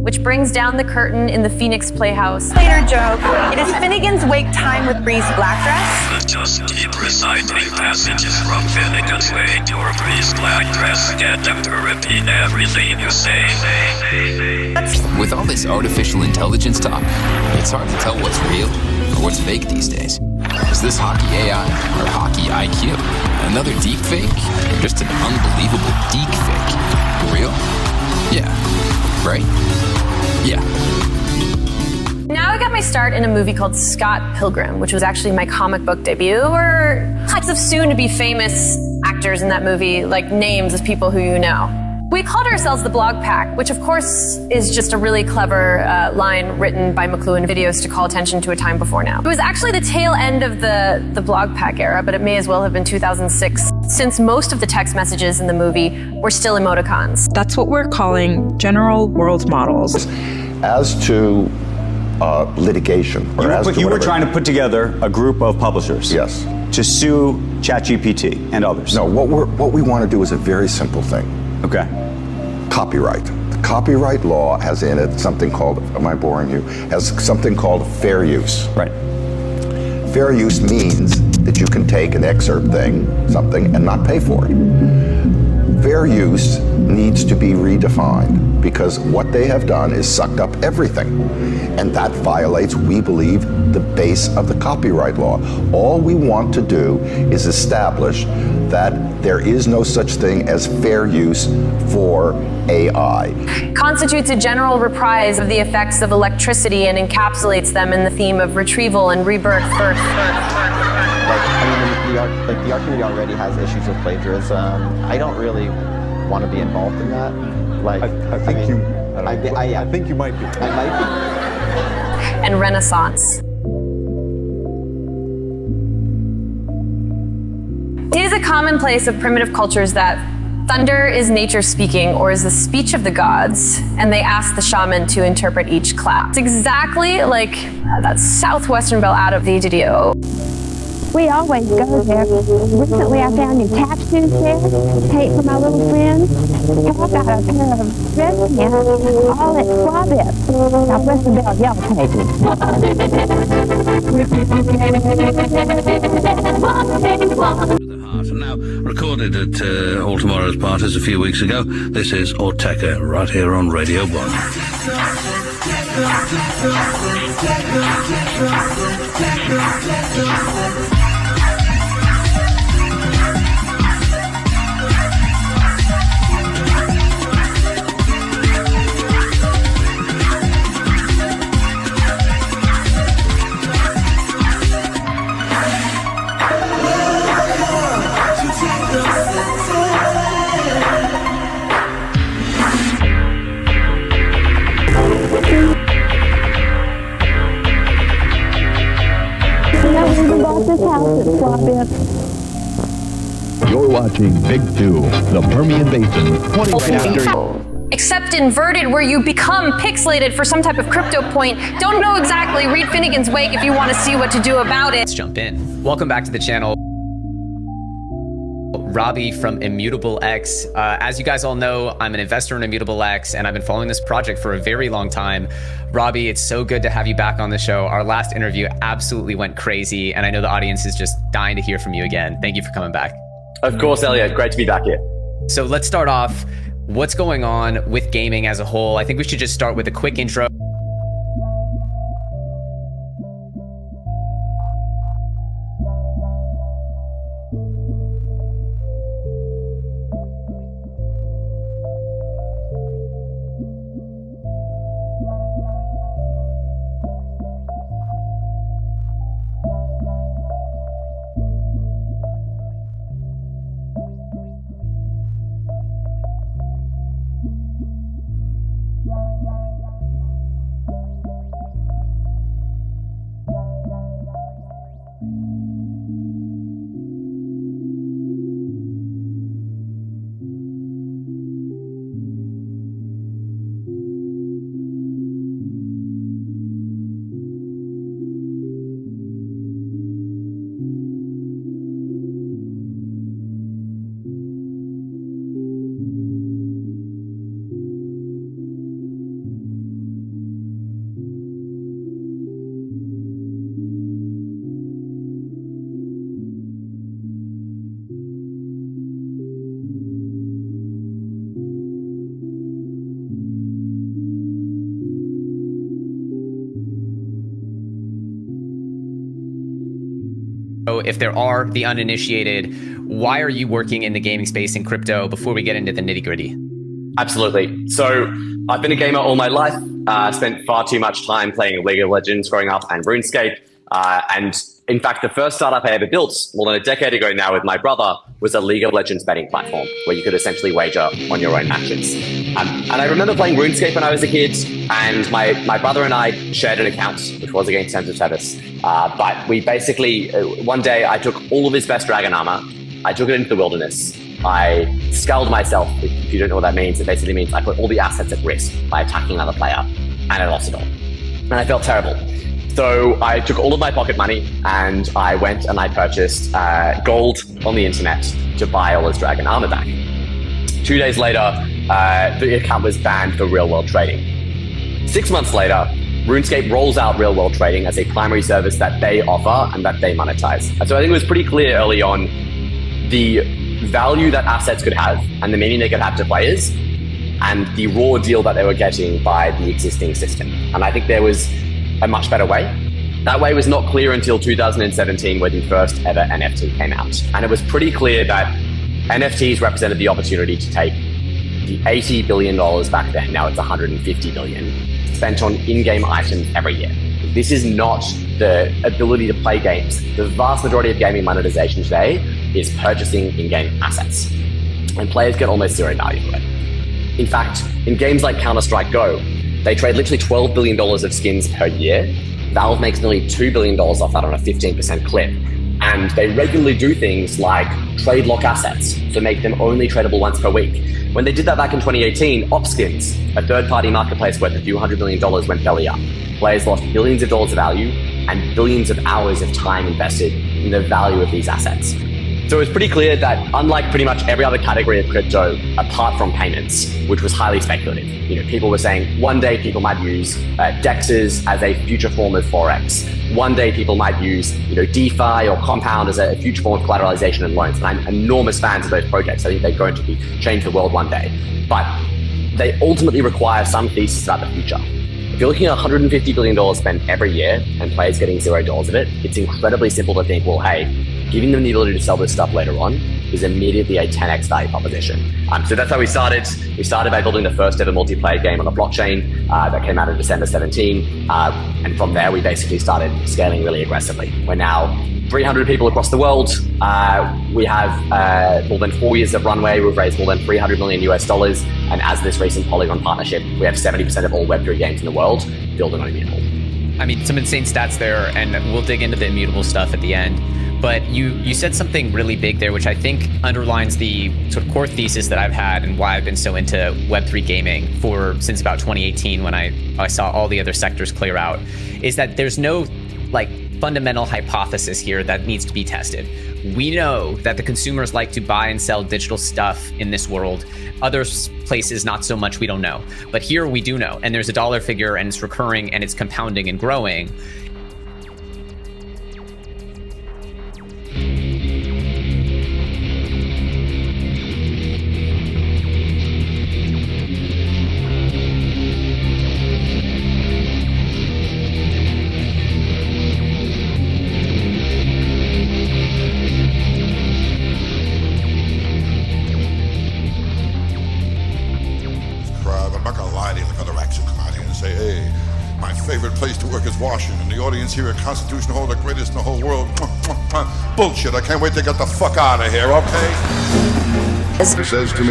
Which brings down the curtain in the Phoenix Playhouse. Later joke. It is Finnegan's Wake time with Bree's black dress. Just keep reciting passages from Finnegan's Wake or Bree's black dress. Get them to repeat everything you say. With all this artificial intelligence talk, it's hard to tell what's real or what's fake these days. Is this hockey AI or hockey IQ? Another deep fake? Or just an unbelievable deep fake? Real? Yeah. Right? Yeah. Now I got my start in a movie called Scott Pilgrim, which was actually my comic book debut. There were lots of soon-to-be famous actors in that movie, like names of people who you know. We called ourselves the Blog Pack, which of course is just a really clever line written by McLuhanvideos to call attention to a time before now. It was actually the tail end of the Blog Pack era, but it may as well have been 2006, since most of the text messages in the movie were still emoticons. That's what we're calling general world models. As to litigation, or you were trying to put together a group of publishers. Yes. To sue ChatGPT and others. No, what we want to do is a very simple thing. Okay. Copyright. The copyright law has in it something called, am I boring you, has something called fair use. Right. Fair use means that you can take an excerpt something, and not pay for it. Fair use needs to be redefined, because what they have done is sucked up everything. And that violates, we believe, the base of the copyright law. All we want to do is establish that there is no such thing as fair use for AI. Constitutes a general reprise of the effects of electricity and encapsulates them in the theme of retrieval and rebirth. The art community already has issues with plagiarism. I don't really want to be involved in that. I think you might be. I might be. And Renaissance. It is a commonplace of primitive cultures that thunder is nature speaking, or is the speech of the gods, and they ask the shaman to interpret each clap. It's exactly like that southwestern bell out of DDDD. We always go there. Recently I found new tap shoes there, paint for my little friends. Paul got a pair of dress pants, all at Swabit. Now press the bell, yellow pages. And now, recorded at All Tomorrow's Parties a few weeks ago, this is Ortega, right here on Radio 1. You're watching Big 2, the Permian Basin, 20 after. Except inverted, where you become pixelated for some type of crypto point. Don't know exactly. Read Finnegan's Wake if you want to see what to do about it. Let's jump in. Welcome back to the channel. Robbie from Immutable X. As you guys all know, I'm an investor in Immutable X, and I've been following this project for a very long time. Robbie, it's so good to have you back on the show. Our last interview absolutely went crazy, and I know the audience is just dying to hear from you again. Thank you for coming back. Of course, Elliot. Great to be back here. So let's start off. What's going on with gaming as a whole? I think we should just start with a quick intro. If there are the uninitiated, why are you working in the gaming space in crypto before we get into the nitty-gritty? Absolutely. So I've been a gamer all my life. Spent far too much time playing League of Legends growing up and RuneScape. And in fact, the first startup I ever built more than a decade ago now with my brother was a League of Legends betting platform where you could essentially wager on your own matches. And I remember playing RuneScape when I was a kid, and my brother and I shared an account, which was against terms of service. But we basically, one day I took all of his best dragon armor, I took it into the wilderness, I skulled myself. If you don't know what that means, it basically means I put all the assets at risk by attacking another player, and I lost it all. And I felt terrible. So I took all of my pocket money and I went and I purchased gold on the internet to buy all his dragon armor back. 2 days later, the account was banned for real-world trading. 6 months later, RuneScape rolls out real-world trading as a primary service that they offer and that they monetize. And so I think it was pretty clear early on the value that assets could have and the meaning they could have to players, and the raw deal that they were getting by the existing system. And I think there was a much better way. That way was not clear until 2017, where the first ever NFT came out. And it was pretty clear that NFTs represented the opportunity to take the $80 billion back then, now it's $150 billion, spent on in-game items every year. This is not the ability to play games. The vast majority of gaming monetization today is purchasing in-game assets. And players get almost zero value for it. In fact, in games like Counter-Strike Go, they trade literally $12 billion of skins per year. Valve makes nearly $2 billion off that on a 15% clip. And they regularly do things like trade lock assets to make them only tradable once per week. When they did that back in 2018, Opskins, a third-party marketplace worth a few $100 million, went belly up. Players lost billions of dollars of value and billions of hours of time invested in the value of these assets. So it was pretty clear that unlike pretty much every other category of crypto, apart from payments, which was highly speculative, people were saying one day people might use DEXs as a future form of Forex. One day people might use DeFi or Compound as a future form of collateralization and loans. And I'm enormous fans of those projects. I think they're going to change the world one day. But they ultimately require some thesis about the future. If you're looking at $150 billion spent every year and players getting $0 of it, it's incredibly simple to think, well, hey, giving them the ability to sell this stuff later on is immediately a 10x value proposition. So that's how we started. We started by building the first ever multiplayer game on the blockchain that came out in December 17. And from there, we basically started scaling really aggressively. We're now 300 people across the world. We have more than 4 years of runway. We've raised more than $300 million US. And as this recent Polygon partnership, we have 70% of all Web3 games in the world built on Immutable. I mean, some insane stats there, and we'll dig into the Immutable stuff at the end. But you said something really big there, which I think underlines the sort of core thesis that I've had and why I've been so into Web3 gaming since about 2018 when I saw all the other sectors clear out, is that there's no fundamental hypothesis here that needs to be tested. We know that the consumers like to buy and sell digital stuff in this world. Other places, not so much, we don't know. But here we do know, and there's a dollar figure, and it's recurring, and it's compounding and growing. Washington. The audience here at Constitution Hall, the greatest in the whole world. Bullshit. I can't wait to get the fuck out of here, okay? He says to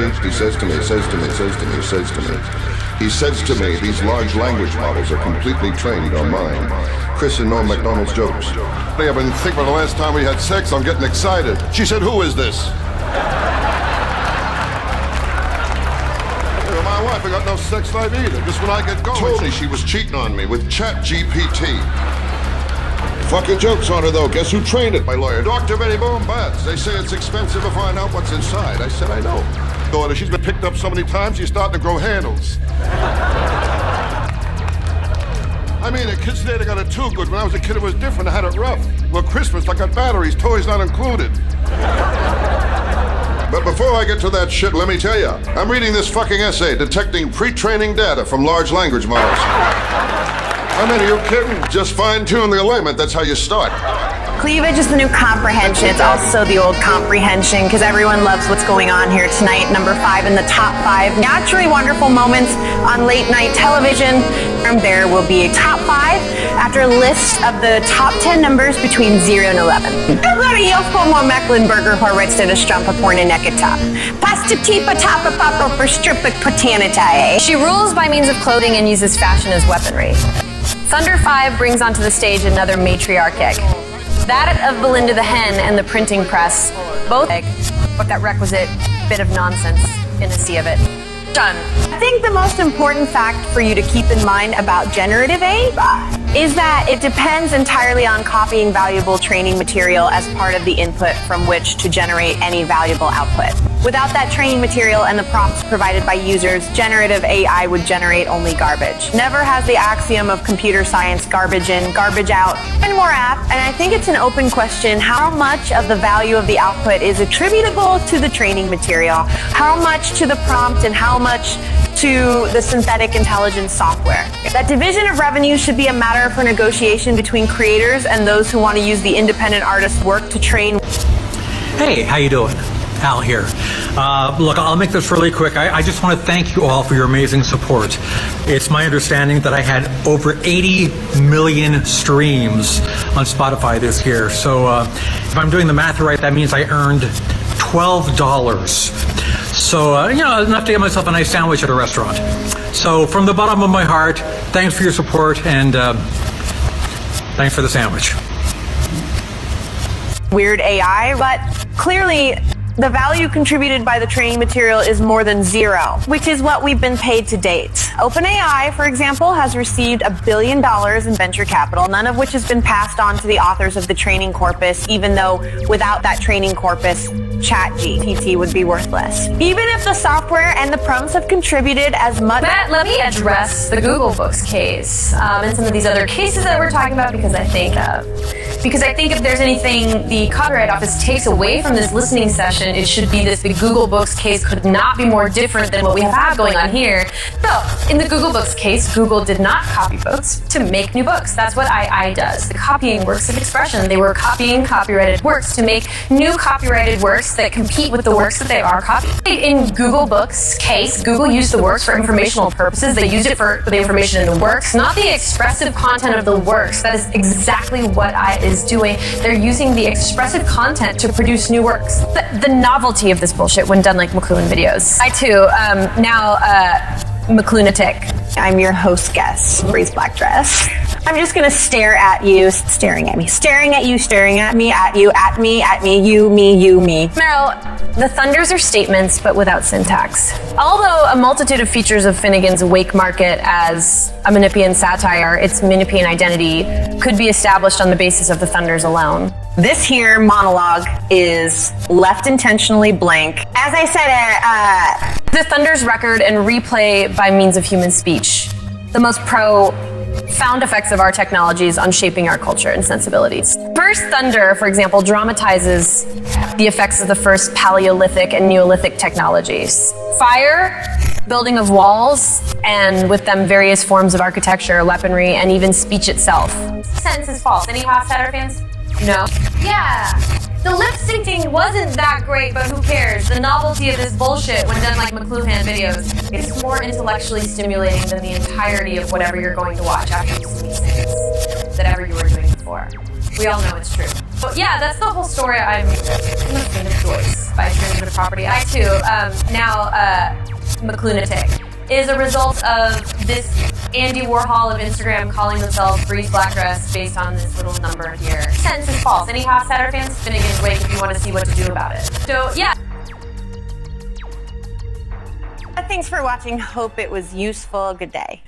me, these large language models are completely trained on mine. Chris and Norm McDonald's jokes. I've been thinking about the last time we had sex, I'm getting excited. She said, who is this? My wife, I got no sex life either. Just when I get going. Told me she was cheating on me with ChatGPT. Fucking jokes on her though. Guess who trained it? My lawyer. Dr. Betty Boom Bats. They say it's expensive to find out what's inside. I said, I know. Daughter, she's been picked up so many times, she's starting to grow handles. I mean, the kids today, they got it too good. When I was a kid, it was different. I had it rough. Well, Christmas, I got batteries, toys not included. But before I get to that shit, let me tell you, I'm reading this fucking essay detecting pre-training data from large language models. I mean, are you kidding? Just fine-tune the alignment, that's how you start. Cleavage is the new comprehension. It's also the old comprehension because everyone loves what's going on here tonight. Number 5 in the top 5 naturally wonderful moments on late night television. There will be a top 5 after a list of the top 10 numbers between 0 and 11. Agora eu como Mecklenburger Horwitz a strumpa porna nekata. Pasta tipa tapa papa for strippa patanitae. She rules by means of clothing and uses fashion as weaponry. Thunder 5 brings onto the stage another matriarchic. That of Belinda the Hen and the printing press, both but that requisite bit of nonsense in a sea of it. Done. I think the most important fact for you to keep in mind about generative AI is that it depends entirely on copying valuable training material as part of the input from which to generate any valuable output. Without that training material and the prompts provided by users, generative AI would generate only garbage. Never has the axiom of computer science garbage in, garbage out been more apt, and I think it's an open question how much of the value of the output is attributable to the training material, how much to the prompt, and how much to the synthetic intelligence software. That division of revenue should be a matter for negotiation between creators and those who want to use the independent artist's work to train. Hey, how you doing? Al here. Look, I'll make this really quick. I just want to thank you all for your amazing support. It's my understanding that I had over 80 million streams on Spotify this year. So if I'm doing the math right, that means I earned $12. So, enough to get myself a nice sandwich at a restaurant. So from the bottom of my heart, thanks for your support and thanks for the sandwich. Weird AI, but clearly the value contributed by the training material is more than zero, which is what we've been paid to date. OpenAI, for example, has received $1 billion in venture capital, none of which has been passed on to the authors of the training corpus, even though without that training corpus, ChatGPT would be worthless. Even if the software and the prompts have contributed as much. Matt, let me address the Google Books case and some of these other cases that we're talking about because I think if there's anything the Copyright Office takes away from this listening session, it should be this: the Google Books case could not be more different than what we have going on here. So, in the Google Books case, Google did not copy books to make new books. That's what II does. The copying works of expression. They were copying copyrighted works to make new copyrighted works that compete with the works that they are copying. In Google Books case, Google used the works for informational purposes. They used it for the information in the works, not the expressive content of the works. That is exactly what II is doing. They're using the expressive content to produce new works. The novelty of this bullshit when done like McLuhanvideos. I too, now McLuhatic. I'm your host guest, Breeze Black Dress. I'm just gonna stare at you, staring at me, staring at you, staring at me, at you, at me, you, me. Now, the thunders are statements, but without syntax. Although a multitude of features of Finnegan's Wake Market as a Menippean satire, its Menippean identity could be established on the basis of the thunders alone. This here monologue is left intentionally blank. As I said, the thunders record and replay by means of human speech. The most profound effects of our technologies on shaping our culture and sensibilities. First Thunder, for example, dramatizes the effects of the first Paleolithic and Neolithic technologies. Fire, building of walls, and with them various forms of architecture, weaponry, and even speech itself. This sentence is false. Any Hofstadter fans? No? Yeah. The lip syncing wasn't that great, but who cares? The novelty of this bullshit when done like McLuhanvideos is more intellectually stimulating than the entirety of whatever you're going to watch after you see these things that ever you were doing before. We all know it's true. But yeah, that's the whole story. I'm listening to Joyce by Transformative Property. I too, now McLuhatic, is a result of this Andy Warhol of Instagram calling themselves Breeze Black Dress based on this little number here. Sentence is false. Any Hofstadter fans? Finnegan's Wake if you want to see what to do about it. So yeah. Thanks for watching. Hope it was useful. Good day.